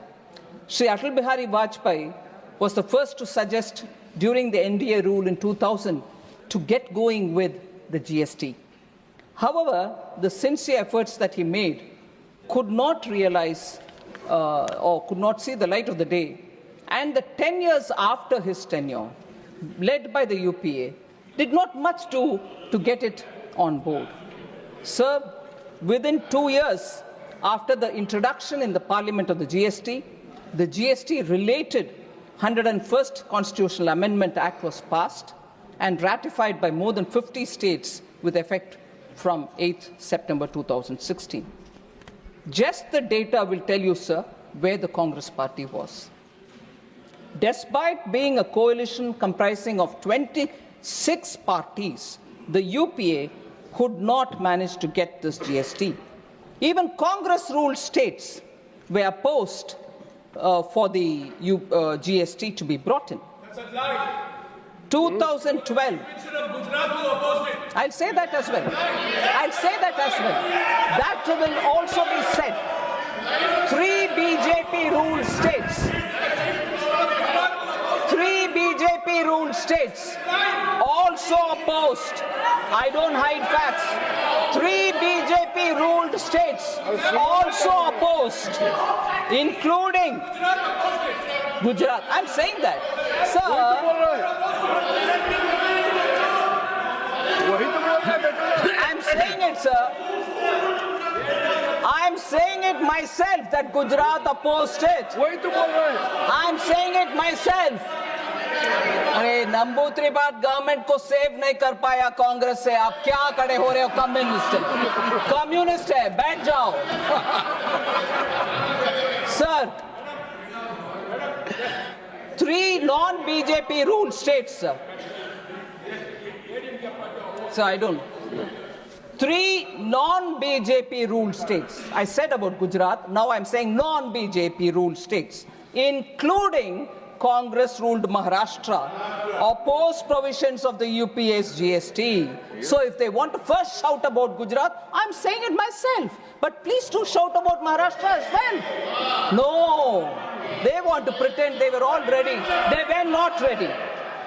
Speaker 2: Sri Atal Bihari Vajpayee was the first to suggest during the NDA rule in 2000 to get going with the GST. However, the sincere efforts that he made could not realize or could not see the light of the day. And the 10 years after his tenure, led by the UPA, did not much do to get it on board. Sir, within 2 years after the introduction in the Parliament of the GST-related 101st Constitutional Amendment Act was passed and ratified by more than 50 states with effect from 8th September 2016. Just the data will tell you, sir, where the Congress party was. Despite being a coalition comprising of 26 parties, the UPA could not manage to get this GST. Even Congress-ruled states were opposed for the GST to be brought in. 2012. I'll say that as well. I'll say that as well. That will also be said. 3 BJP ruled states. 3 BJP ruled states also opposed. I don't hide facts. 3 BJP ruled states also opposed, including Gujarat. I'm saying that. Sir, I'm saying it, sir. I'm saying it myself that Gujarat opposed it. I'm saying it myself. अरे नंबूत्री बात government को save नहीं कर पाया कांग्रेस से, आप क्या खड़े हो रहे हो? कम्युनिस्ट है, बैठ जाओ. Sir, 3 non-BJP ruled states, sir. So I don't know. 3 non-BJP ruled states. I said about Gujarat, now I'm saying non-BJP ruled states, including Congress-ruled Maharashtra, oppose provisions of the UPA's GST. So if they want to first shout about Gujarat, I'm saying it myself. But please do shout about Maharashtra as well. No, they want to pretend they were all ready. They were not ready.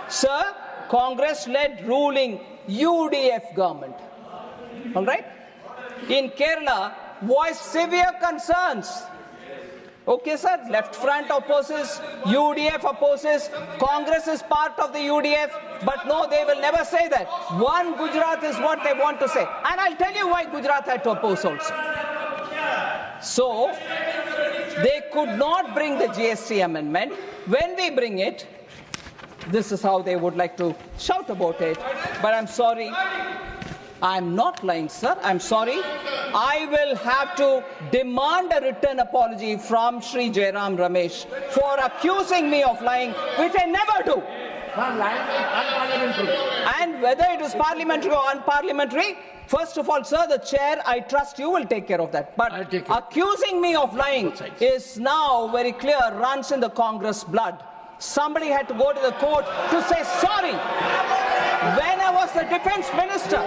Speaker 2: Sir, Congress-led ruling UDF government, all right, in Kerala voiced severe concerns. Okay, sir, left front opposes, UDF opposes, Congress is part of the UDF, but no, they will never say that. One Gujarat is what they want to say. And I'll tell you why Gujarat had to oppose also. So, they could not bring the GST amendment. When we bring it, this is how they would like to shout about it. But I'm sorry. I'm not lying, sir. I'm sorry. I will have to demand a written apology from Shri Jairam Ramesh for accusing me of lying, which I never do. And whether it is parliamentary or unparliamentary, first of all, sir, the chair, I trust you will take care of that. But accusing me of lying is now very clear, runs in the Congress blood. Somebody had to go to the court to say sorry. When I was the defense minister,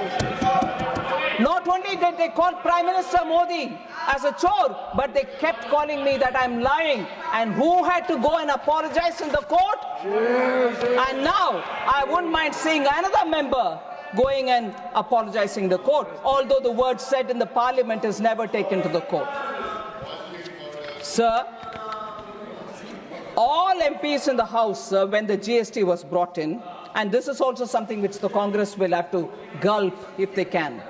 Speaker 2: not only did they call Prime Minister Modi as a chore, but they kept calling me that I'm lying. And who had to go and apologize in the court? And now, I wouldn't mind seeing another member going and apologizing in the court, although the word said in the parliament is never taken to the court. Sir, all MPs in the House, when the GST was brought in, and this is also something which the Congress will have to gulp if they can,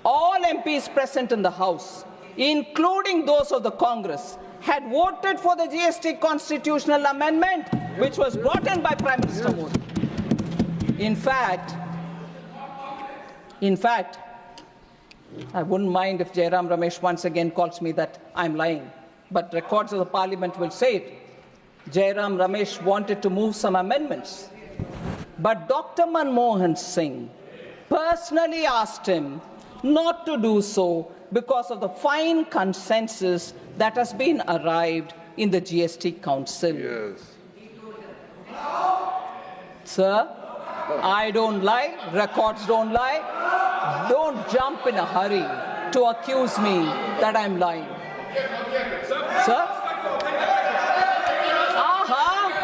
Speaker 2: all MPs present in the House, including those of the Congress, had voted for the GST constitutional amendment, which was brought in by Prime Minister Modi. In fact, I wouldn't mind if Jairam Ramesh once again calls me that I'm lying, but records of the parliament will say it. Jairam Ramesh wanted to move some amendments, but Dr. Manmohan Singh personally asked him not to do so because of the fine consensus that has been arrived in the GST Council.
Speaker 6: Yes.
Speaker 2: Sir, I don't lie, records don't lie. Don't jump in a hurry to accuse me that I'm lying. Sir?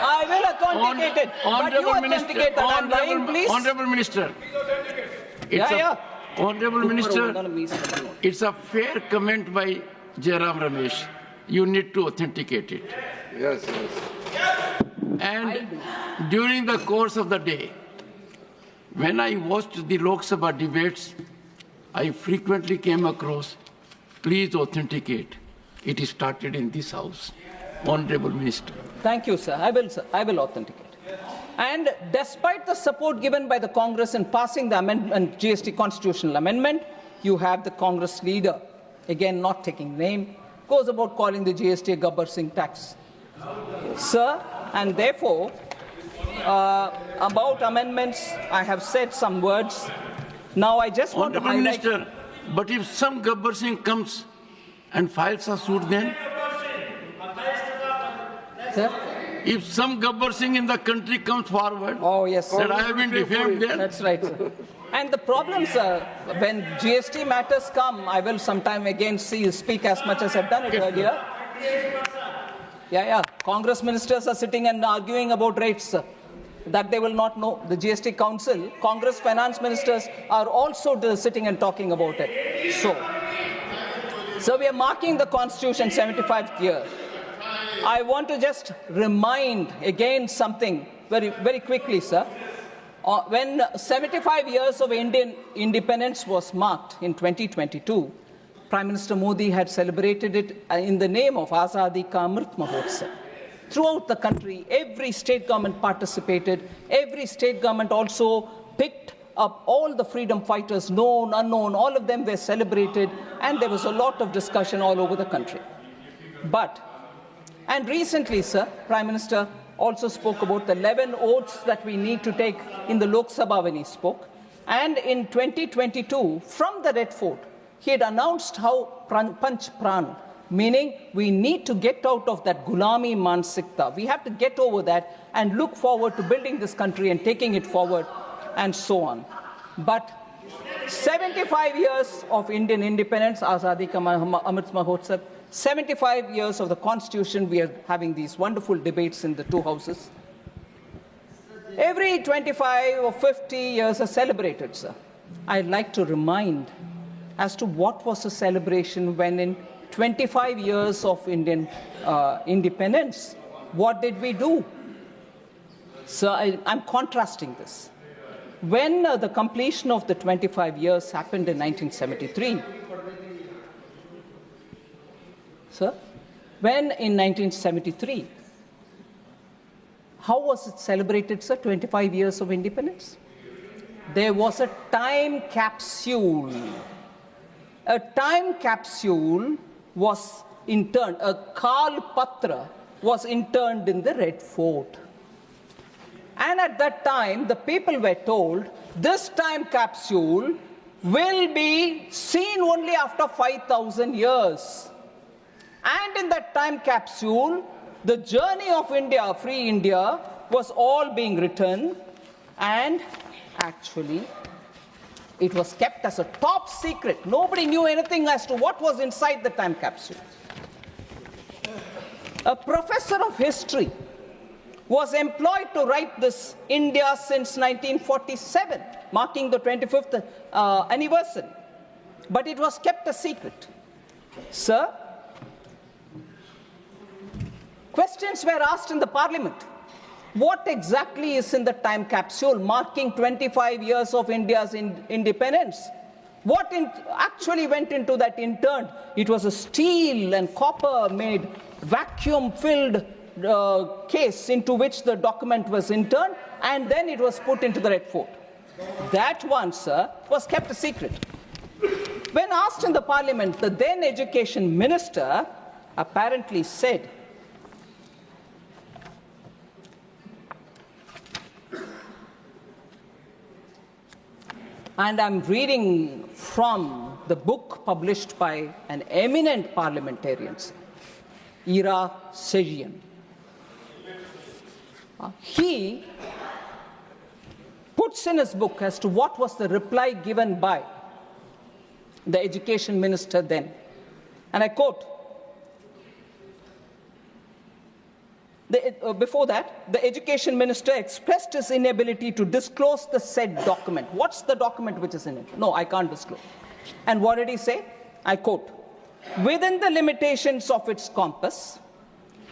Speaker 2: I will authenticate it. But you authenticate that I'm lying, please.
Speaker 1: Honorable Minister. Honorable Minister, it's a fair comment by Jairam Ramesh. You need to authenticate it.
Speaker 6: Yes, yes.
Speaker 1: And during the course of the day, when I watched the Lok Sabha debates, I frequently came across, please authenticate. It is started in this House. Honorable Minister.
Speaker 2: Thank you, sir. I will authenticate. And despite the support given by the Congress in passing the amendment, GST constitutional amendment, you have the Congress leader, again not taking name, goes about calling the GST a Gabbar Singh tax. Sir, and therefore, about amendments, I have said some words. Now I just want to highlight...
Speaker 1: Minister, but if some Gabbar Singh comes and files a suit then?
Speaker 2: Sir?
Speaker 1: If some Gabbar Singh in the country comes forward,
Speaker 2: Oh, yes,
Speaker 1: that
Speaker 2: sir.
Speaker 1: I have been defamed there,
Speaker 2: That's right, sir. And the problem, sir, when GST matters come, I will sometime again speak as much as I've done it earlier. Yeah. Congress ministers are sitting and arguing about rates, sir, that they will not know. The GST Council, Congress finance ministers are also sitting and talking about it. So we are marking the Constitution 75th year. I want to just remind again something very, very quickly, sir. When 75 years of Indian independence was marked in 2022, Prime Minister Modi had celebrated it in the name of Azadi Ka Amrit Mahotsav. Throughout the country, every state government participated. Every state government also picked up all the freedom fighters, known, unknown, all of them were celebrated, and there was a lot of discussion all over the country. And recently, sir, Prime Minister also spoke about the 11 oaths that we need to take in the Lok Sabha when he spoke. And in 2022, from the Red Fort, he had announced how Panch Pran, meaning we need to get out of that Gulami Mansikta. We have to get over that and look forward to building this country and taking it forward and so on. But 75 years of Indian independence, Azadi Ka Amrit Mahotsav, 75 years of the Constitution, we are having these wonderful debates in the two houses. Every 25 or 50 years are celebrated, sir. I'd like to remind as to what was the celebration when in 25 years of Indian independence, what did we do? So I'm contrasting this. When the completion of the 25 years happened in 1973, sir, when in 1973, how was it celebrated, sir, 25 years of independence? There was a time capsule. A time capsule was interned, a Kal Patra was interned in the Red Fort. And at that time, the people were told, this time capsule will be seen only after 5,000 years. And in that time capsule, the journey of India, free India, was all being written, and actually, it was kept as a top secret. Nobody knew anything as to what was inside the time capsule. A professor of history was employed to write this India since 1947, marking the 25th anniversary. But it was kept a secret. Sir, questions were asked in the parliament. What exactly is in the time capsule marking 25 years of India's independence? What actually went into that interned? It was a steel and copper made vacuum-filled case into which the document was interned, and then it was put into the Red Fort. That one, sir, was kept a secret. When asked in the parliament, the then education minister apparently said, and I'm reading from the book published by an eminent parliamentarian, Ira Sejian. He puts in his book as to what was the reply given by the education minister then. And I quote, before that, the education minister expressed his inability to disclose the said document. What's the document which is in it? No, I can't disclose. And what did he say? I quote, within the limitations of its compass,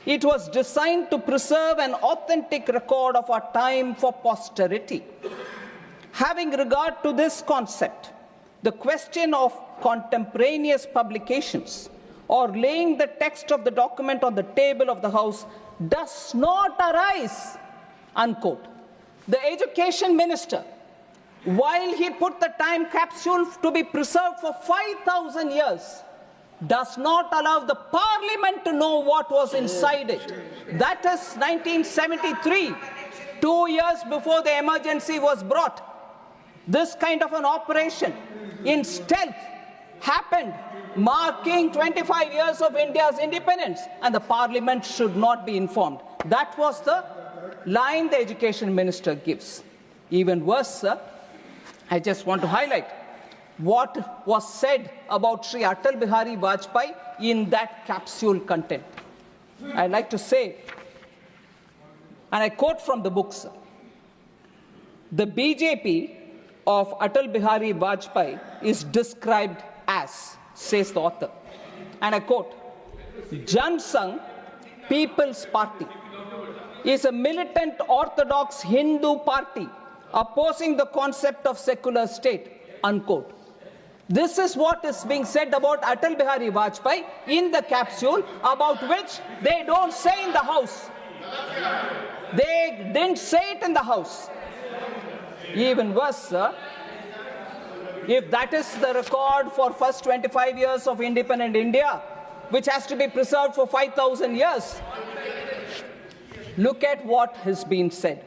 Speaker 2: it was designed to preserve an authentic record of our time for posterity. Having regard to this concept, the question of contemporaneous publications or laying the text of the document on the table of the House does not arise, unquote. The education minister, while he put the time capsule to be preserved for 5,000 years, does not allow the parliament to know what was inside it. That is 1973, 2 years before the emergency was brought. This kind of an operation in stealth happened, marking 25 years of India's independence, and the parliament should not be informed. That was the line the education minister gives. Even worse, sir, I just want to highlight what was said about Sri Atal Bihari Vajpayee in that capsule content. I'd like to say, and I quote from the book, sir, the BJP of Atal Bihari Vajpayee is described as, says the author, and I quote, Jan Sangh, People's Party, is a militant orthodox Hindu party opposing the concept of secular state, unquote. This is what is being said about Atal Bihari Vajpayee in the capsule, about which they don't say in the House. They didn't say it in the House. Even worse, sir, if that is the record for first 25 years of independent India, which has to be preserved for 5,000 years, look at what has been said.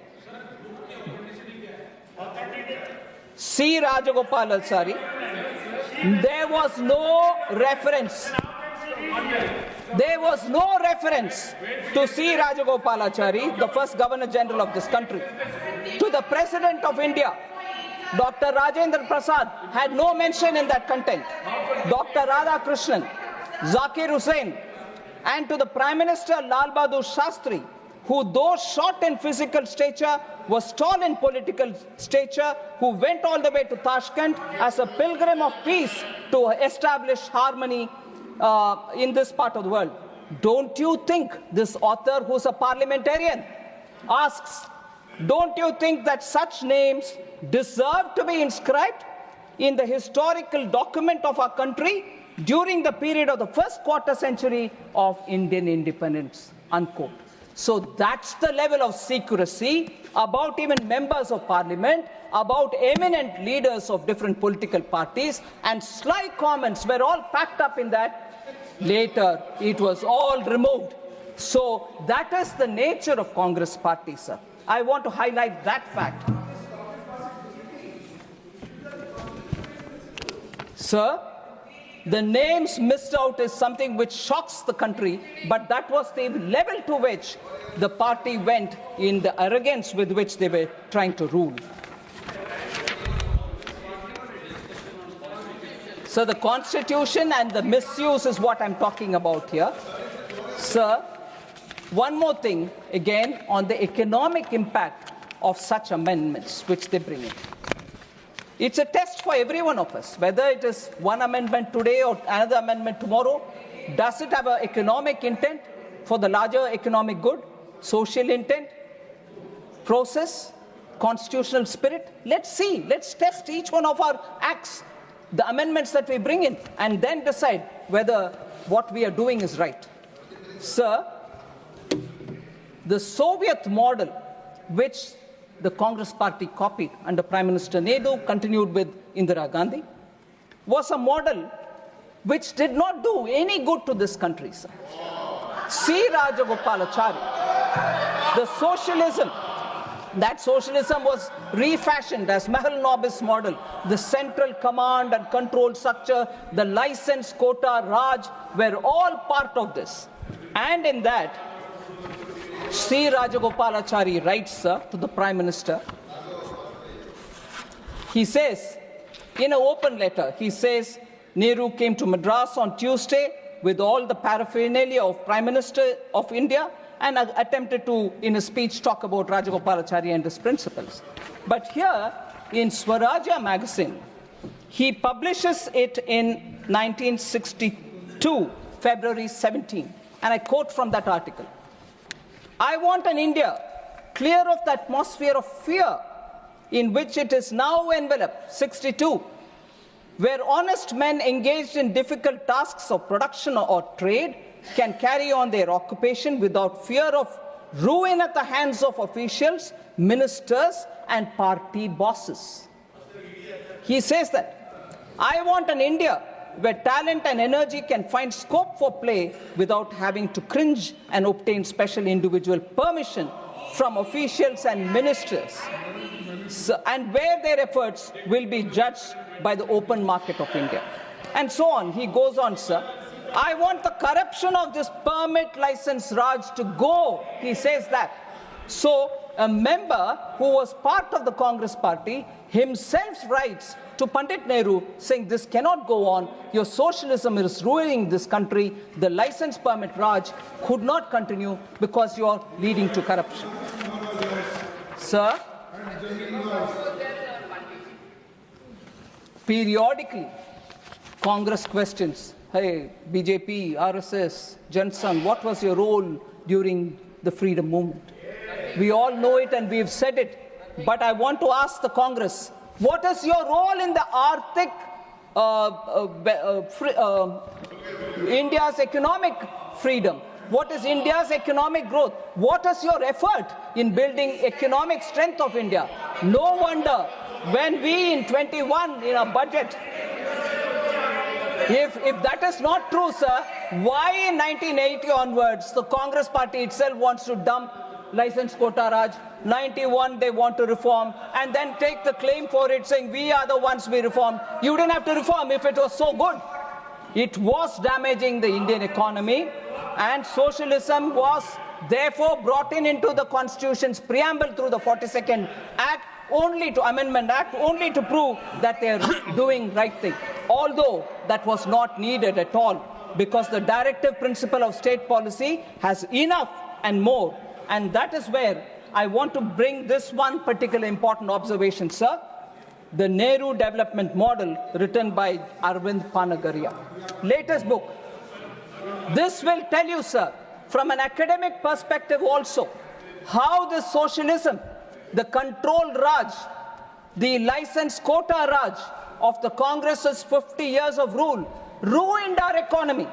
Speaker 2: C. Rajagopalachari, there was no reference. There was no reference to C. Rajagopalachari, the first Governor General of this country. To the President of India, Dr. Rajendra Prasad, had no mention in that content. Dr. Radhakrishnan, Zakir Hussain, and to the Prime Minister Lal Bahadur Shastri, who though short in physical stature, was tall in political stature, who went all the way to Tashkent as a pilgrim of peace to establish harmony in this part of the world. Don't you think this author, who's a parliamentarian, asks, don't you think that such names deserve to be inscribed in the historical document of our country during the period of the first quarter century of Indian independence, unquote. So that's the level of secrecy about even members of parliament, about eminent leaders of different political parties, and sly comments were all packed up in that. Later, it was all removed. So that is the nature of Congress party, sir. I want to highlight that fact. Sir, the names missed out is something which shocks the country, but that was the level to which the party went in the arrogance with which they were trying to rule. So the Constitution and the misuse is what I'm talking about here. Sir, one more thing, again, on the economic impact of such amendments which they bring in. It's a test for every one of us, whether it is one amendment today or another amendment tomorrow. Does it have an economic intent for the larger economic good, social intent, process, constitutional spirit? Let's see. Let's test each one of our acts, the amendments that we bring in, and then decide whether what we are doing is right. Sir, the Soviet model, which the Congress party copied under Prime Minister Nehru, continued with Indira Gandhi, was a model which did not do any good to this country, sir. C. Rajagopalachari, the socialism, that socialism was refashioned as Mahal Nobis model, the central command and control structure, the license, quota, Raj, were all part of this. And in that, C. Rajagopalachari writes, sir, to the Prime Minister. He says, in an open letter, he says, Nehru came to Madras on Tuesday with all the paraphernalia of Prime Minister of India and attempted to, in a speech, talk about Rajagopalachari and his principles. But here, in Swarajya magazine, he publishes it in 1962, February 17, and I quote from that article. I want an India clear of the atmosphere of fear in which it is now enveloped, 62, where honest men engaged in difficult tasks of production or trade can carry on their occupation without fear of ruin at the hands of officials, ministers, and party bosses. He says that, I want an India where talent and energy can find scope for play without having to cringe and obtain special individual permission from officials and ministers, and where their efforts will be judged by the open market of India. And so on. He goes on, sir. I want the corruption of this permit license Raj to go. He says that. So a member who was part of the Congress party himself writes to Pandit Nehru saying this cannot go on, your socialism is ruining this country, the license permit Raj could not continue because you are leading to corruption. Sir, periodically Congress questions, hey, BJP, RSS, Jansangh, what was your role during the freedom movement? We all know it and we've said it, but I want to ask the Congress, what is your role in the Arctic, India's economic freedom? What is India's economic growth? What is your effort in building economic strength of India? No wonder when we in 21 in our budget, if that is not true, sir, why in 1980 onwards the Congress party itself wants to dump license quota Raj, 91 they want to reform and then take the claim for it saying we are the ones we reformed. You didn't have to reform if it was so good. It was damaging the Indian economy and socialism was therefore brought into the Constitution's preamble through the 42nd Act only to Amendment Act, only to prove that they are doing right thing. Although that was not needed at all because the directive principle of state policy has enough and more. And that is where I want to bring this one particular important observation, sir. The Nehru Development Model, written by Arvind Panagaria. Latest book. This will tell you, sir, from an academic perspective also, how the socialism, the control Raj, the license quota Raj of the Congress's 50 years of rule, ruined our economy.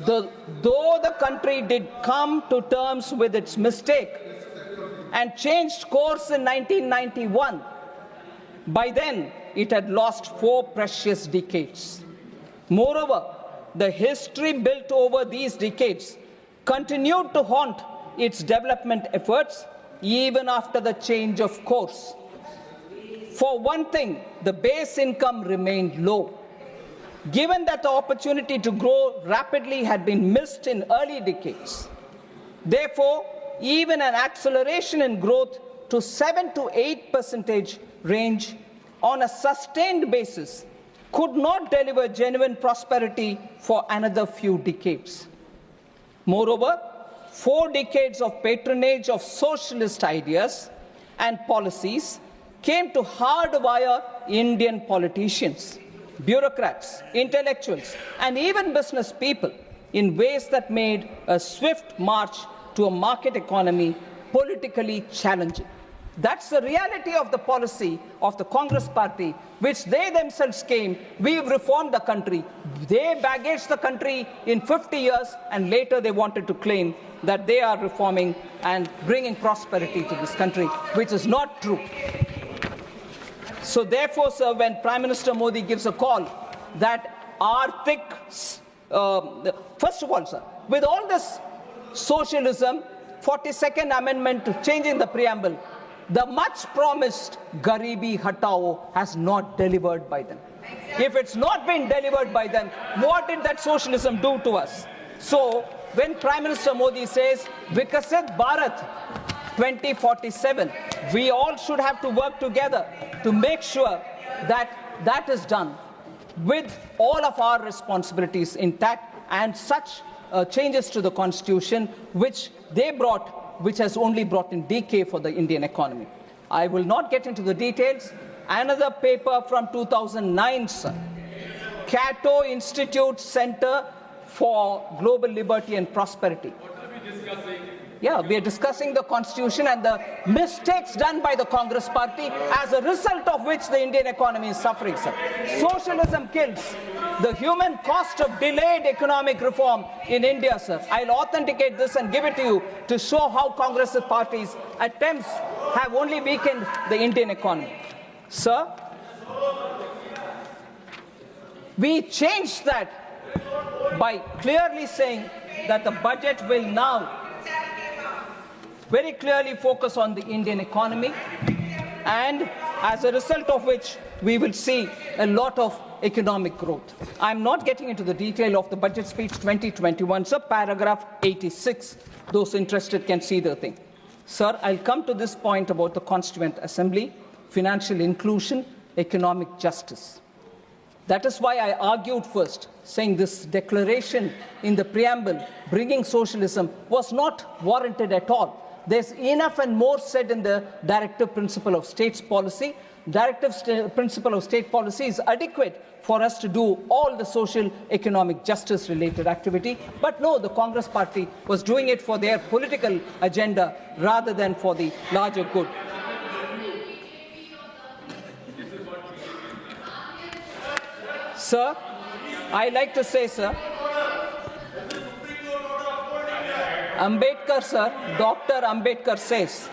Speaker 2: Though the country did come to terms with its mistake and changed course in 1991, by then it had lost 4 precious decades. Moreover, the history built over these decades continued to haunt its development efforts even after the change of course. For one thing, the base income remained low. Given that the opportunity to grow rapidly had been missed in early decades. Therefore, even an acceleration in growth to 7 to 8% range on a sustained basis could not deliver genuine prosperity for another few decades. Moreover, 4 decades of patronage of socialist ideas and policies came to hardwire Indian politicians, bureaucrats, intellectuals, and even business people in ways that made a swift march to a market economy politically challenging. That's the reality of the policy of the Congress party, which they themselves came, we've reformed the country. They baggaged the country in 50 years, and later they wanted to claim that they are reforming and bringing prosperity to this country, which is not true. So therefore, sir, when Prime Minister Modi gives a call that Arctic, first of all, sir, with all this socialism, 42nd Amendment to changing the preamble, the much promised Garibi Hatao has not delivered by them. If it's not been delivered by them, what did that socialism do to us? So when Prime Minister Modi says Vikasit Bharat 2047, we all should have to work together to make sure that that is done with all of our responsibilities intact and such changes to the Constitution which they brought, which has only brought in decay for the Indian economy. I will not get into the details. Another paper from 2009, sir. Cato Institute Center for Global Liberty and Prosperity.
Speaker 6: What are we discussing?
Speaker 2: Yeah, we are discussing the Constitution and the mistakes done by the Congress party as a result of which the Indian economy is suffering, sir. Socialism kills. The human cost of delayed economic reform in India, sir. I'll authenticate this and give it to you to show how Congress party's attempts have only weakened the Indian economy. Sir, we changed that by clearly saying that the budget will now very clearly focus on the Indian economy, and as a result of which we will see a lot of economic growth. I'm not getting into the detail of the budget speech 2021, sir, paragraph 86. Those interested can see the thing. Sir, I'll come to this point about the Constituent Assembly, financial inclusion, economic justice. That is why I argued first, saying this declaration in the preamble, bringing socialism, was not warranted at all. There's enough and more said in the directive principle of states policy. Directive principle of state policy is adequate for us to do all the social economic justice related activity. But no, the Congress party was doing it for their political agenda rather than for the larger good. Sir, I like to say, sir, Ambedkar, sir, Dr. Ambedkar says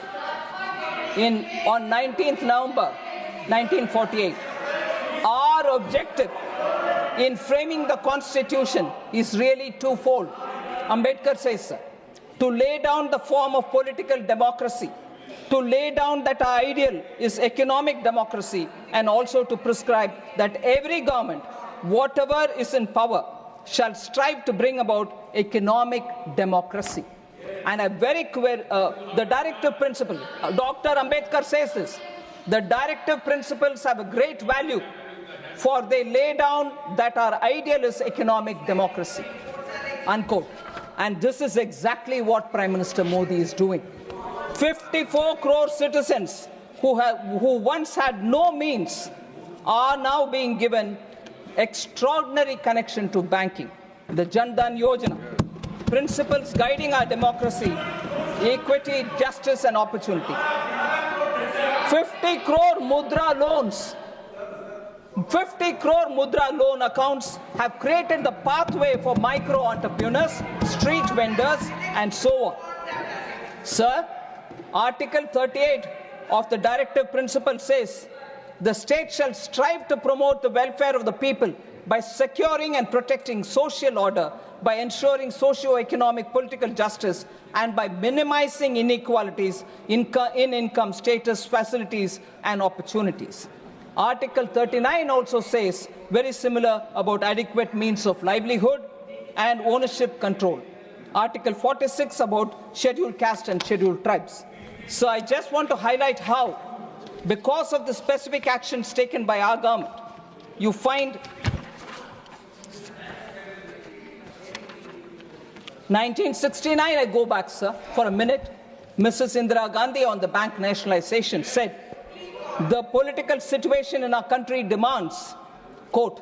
Speaker 2: on 19th November 1948, our objective in framing the Constitution is really twofold. Ambedkar says, sir, to lay down the form of political democracy, to lay down that our ideal is economic democracy, and also to prescribe that every government, whatever is in power, shall strive to bring about economic democracy. And a very clear, the directive principle, Dr. Ambedkar says this, the directive principles have a great value, for they lay down that our ideal is economic democracy, unquote. And this is exactly what Prime Minister Modi is doing. 54 crore citizens who once had no means are now being given extraordinary connection to banking. The Jan Dhan Yojana, principles guiding our democracy, equity, justice and opportunity. 50 crore mudra loans, 50 crore mudra loan accounts have created the pathway for micro entrepreneurs, street vendors and so on. Sir, Article 38 of the directive principle says, the state shall strive to promote the welfare of the people by securing and protecting social order, by ensuring socio-economic political justice, and by minimizing inequalities in income, status, facilities, and opportunities. Article 39 also says very similar about adequate means of livelihood and ownership control. Article 46 about scheduled caste and scheduled tribes. So I just want to highlight how, because of the specific actions taken by our government, you find 1969, I go back, sir, for a minute. Mrs. Indira Gandhi on the bank nationalization said, the political situation in our country demands, quote,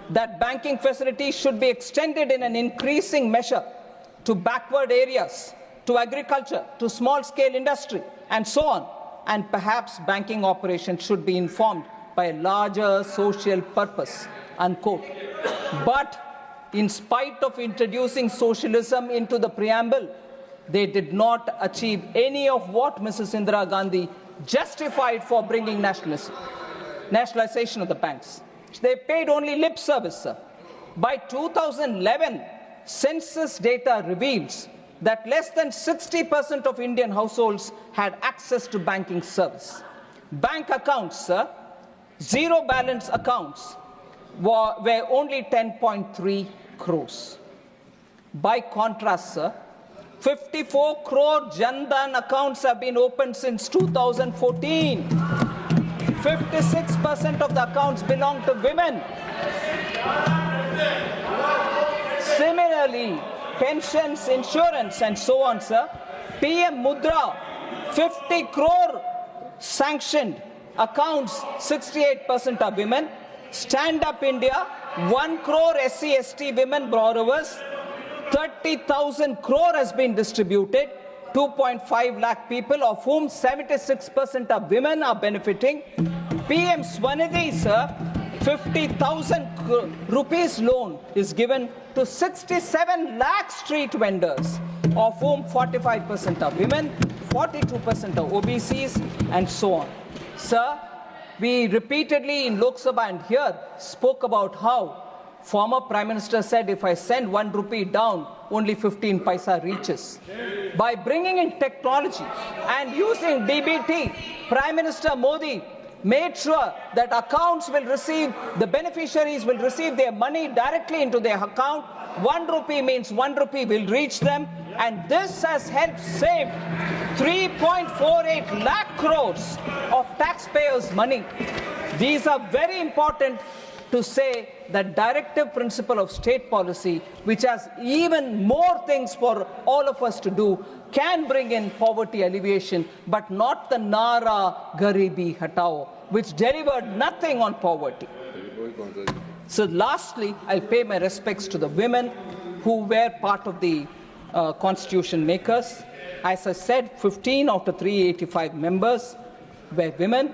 Speaker 2: that banking facilities should be extended in an increasing measure to backward areas, to agriculture, to small-scale industry, and so on. And perhaps banking operations should be informed by a larger social purpose, unquote. But in spite of introducing socialism into the preamble, they did not achieve any of what Mrs. Indira Gandhi justified for bringing nationalization of the banks. They paid only lip service, sir. By 2011, census data reveals that less than 60% of Indian households had access to banking service. Bank accounts, sir, zero balance accounts were only 10.3 crores. By contrast, sir, 54 crore Jan Dhan accounts have been opened since 2014. 56% of the accounts belong to women. Similarly, pensions, insurance, and so on, sir. PM Mudra, 50 crore sanctioned accounts, 68% are women. Stand Up India, 1 crore SC/ST women borrowers, 30,000 crore has been distributed, 2.5 lakh people, of whom 76% of women are benefiting. PM Swanidhi, sir, 50,000 rupees loan is given to 67 lakh street vendors, of whom 45% are women, 42% are OBCs, and so on. Sir, we repeatedly in Lok Sabha and here spoke about how former Prime Minister said, if I send 1 rupee down, only 15 paisa reaches. By bringing in technology and using DBT, Prime Minister Modi made sure that accounts will receive, the beneficiaries will receive their money directly into their account. 1 rupee means 1 rupee will reach them, and this has helped save 3.48 lakh crores of taxpayers' money. These are very important to say that directive principle of state policy, which has even more things for all of us to do, can bring in poverty alleviation, but not the Nara Garibi Hatao, which delivered nothing on poverty. So lastly, I'll pay my respects to the women who were part of the constitution makers. As I said, 15 out of 385 members were women.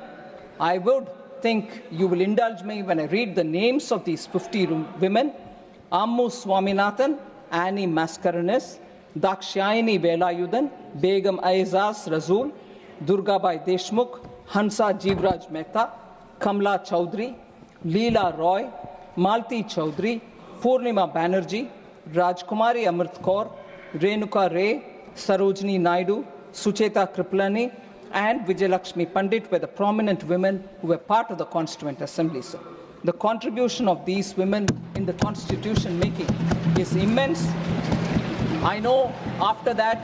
Speaker 2: I would think you will indulge me when I read the names of these 50 women. Ammu Swaminathan, Annie Mascarenes, Dakshayani Velayudan, Begum Aizaz Razul, Durgabai Deshmukh, Hansa Jivraj Mehta, Kamla Chaudhary, Leela Roy, Malti Chaudhary, Purnima Banerjee, Rajkumari Amrit Kaur, Renuka Ray, Sarojini Naidu, Sucheta Kriplani, and Vijayalakshmi Pandit were the prominent women who were part of the Constituent Assembly. So the contribution of these women in the constitution making is immense. I know after that,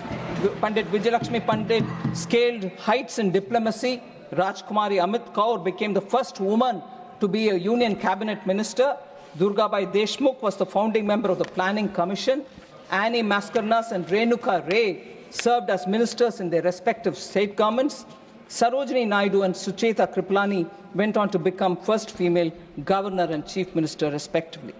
Speaker 2: Pandit Vijayalakshmi Pandit scaled heights in diplomacy. Rajkumari Amit Kaur became the first woman to be a Union Cabinet Minister. Durgabai Deshmukh was the founding member of the Planning Commission. Annie Mascarenes and Renuka Ray served as ministers in their respective state governments. Sarojini Naidu and Sucheta Kriplani went on to become first female governor and chief minister respectively.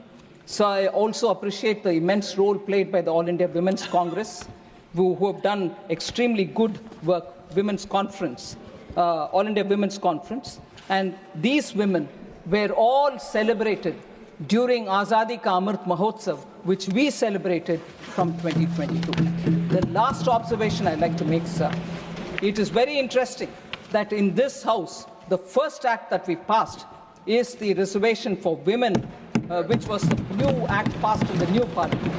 Speaker 2: So I also appreciate the immense role played by the All India Women's Congress, who have done extremely good work, Women's Conference, All India Women's Conference. And these women were all celebrated during Azadi Ka Amrit Mahotsav, which we celebrated from 2022. The last observation I'd like to make, sir, it is very interesting that in this House, the first act that we passed is the reservation for women, which was the new act passed in the new parliament.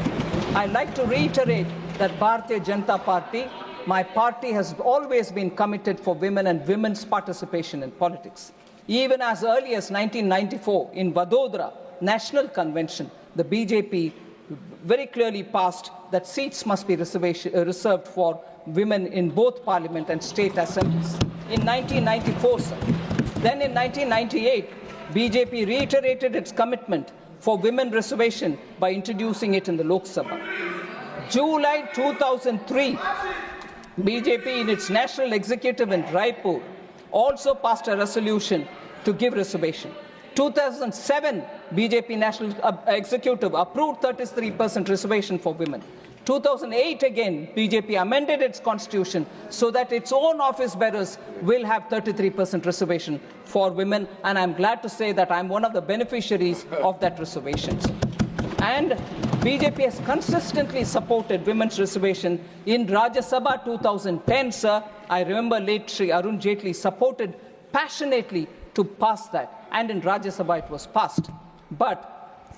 Speaker 2: I'd like to reiterate that Bharatiya Janata Party, my party, has always been committed for women and women's participation in politics. Even as early as 1994, in Vadodara National Convention, the BJP very clearly passed that seats must be reserved for women in both parliament and state assemblies. In 1994, sir. Then in 1998, BJP reiterated its commitment for women reservation by introducing it in the Lok Sabha. July 2003, BJP in its national executive in Raipur also passed a resolution to give reservation. 2007, BJP National Executive approved 33% reservation for women. 2008 again, BJP amended its constitution so that its own office bearers will have 33% reservation for women, and I'm glad to say that I'm one of the beneficiaries of that reservation. And BJP has consistently supported women's reservation. In Rajya Sabha 2010, sir, I remember late Shri Arun Jaitley supported passionately to pass that. And in Rajya Sabha it was passed. But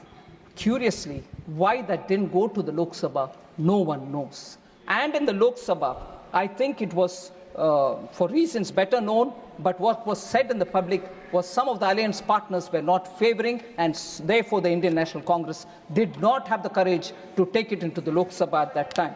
Speaker 2: curiously, why that didn't go to the Lok Sabha, no one knows. And in the Lok Sabha, I think it was for reasons better known, but what was said in the public was some of the alliance partners were not favoring, and therefore the Indian National Congress did not have the courage to take it into the Lok Sabha at that time.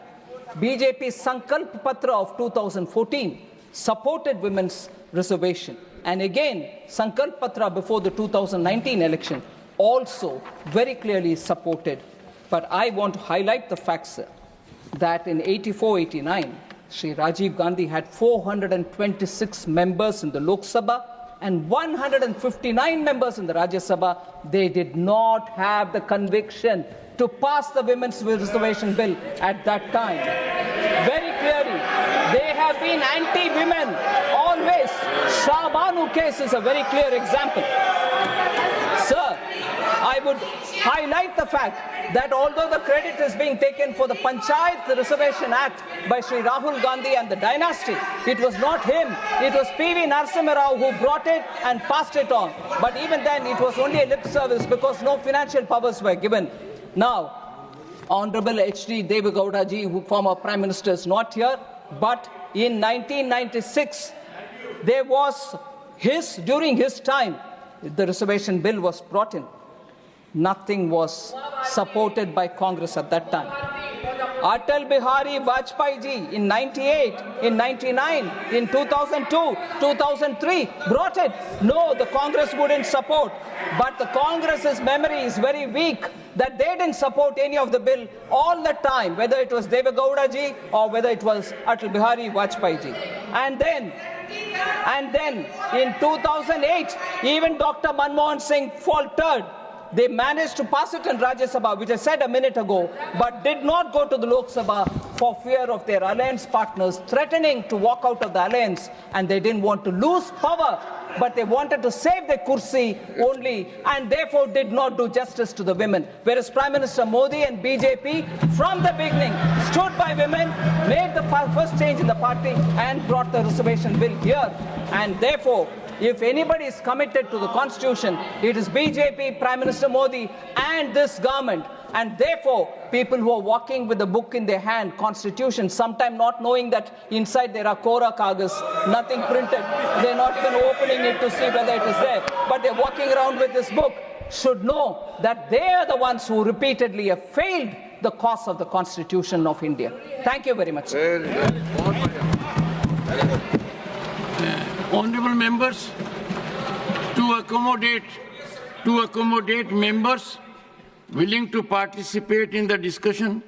Speaker 2: BJP's Sankalp Patra of 2014 supported women's reservation. And again, Sankalp Patra before the 2019 election also very clearly supported. But I want to highlight the fact, sir, that in 84-89, Shri Rajiv Gandhi had 426 members in the Lok Sabha and 159 members in the Rajya Sabha. They did not have the conviction to pass the women's reservation bill at that time. Very clearly, they have been anti-women always. Shah Banu case is a very clear example. Sir, I would highlight the fact that although the credit is being taken for the Panchayat Reservation Act by Shri Rahul Gandhi and the dynasty, it was not him. It was P.V. Narasimha Rao who brought it and passed it on. But even then, it was only a lip service because no financial powers were given. Now, Honorable H.D. Devegowda ji, who former Prime Minister, is not here, but in 1996, there was during his time, the reservation bill was brought in. Nothing was supported by Congress at that time. Atal Bihari Vajpayee ji in 98, in 99, in 2002, 2003 brought it. No, the Congress wouldn't support. But the Congress's memory is very weak that they didn't support any of the bill all the time, whether it was Deve Gowda ji or whether it was Atal Bihari Vajpayee ji. And then in 2008, even Dr. Manmohan Singh faltered. They managed to pass it in Rajya Sabha, which I said a minute ago, but did not go to the Lok Sabha for fear of their alliance partners threatening to walk out of the alliance, and they didn't want to lose power, but they wanted to save their kursi only, and therefore did not do justice to the women. Whereas Prime Minister Modi and BJP, from the beginning, stood by women, made the first change in the party, and brought the reservation bill here. And therefore, if anybody is committed to the Constitution, it is BJP, Prime Minister Modi, and this government. And therefore, people who are walking with a book in their hand, Constitution, sometimes not knowing that inside there are Kora Kagas, nothing printed. They're not even opening it to see whether it is there. But they're walking around with this book, should know that they are the ones who repeatedly have failed the cause of the Constitution of India. Thank you very much.
Speaker 1: Honorable members, to accommodate members willing to participate in the discussion,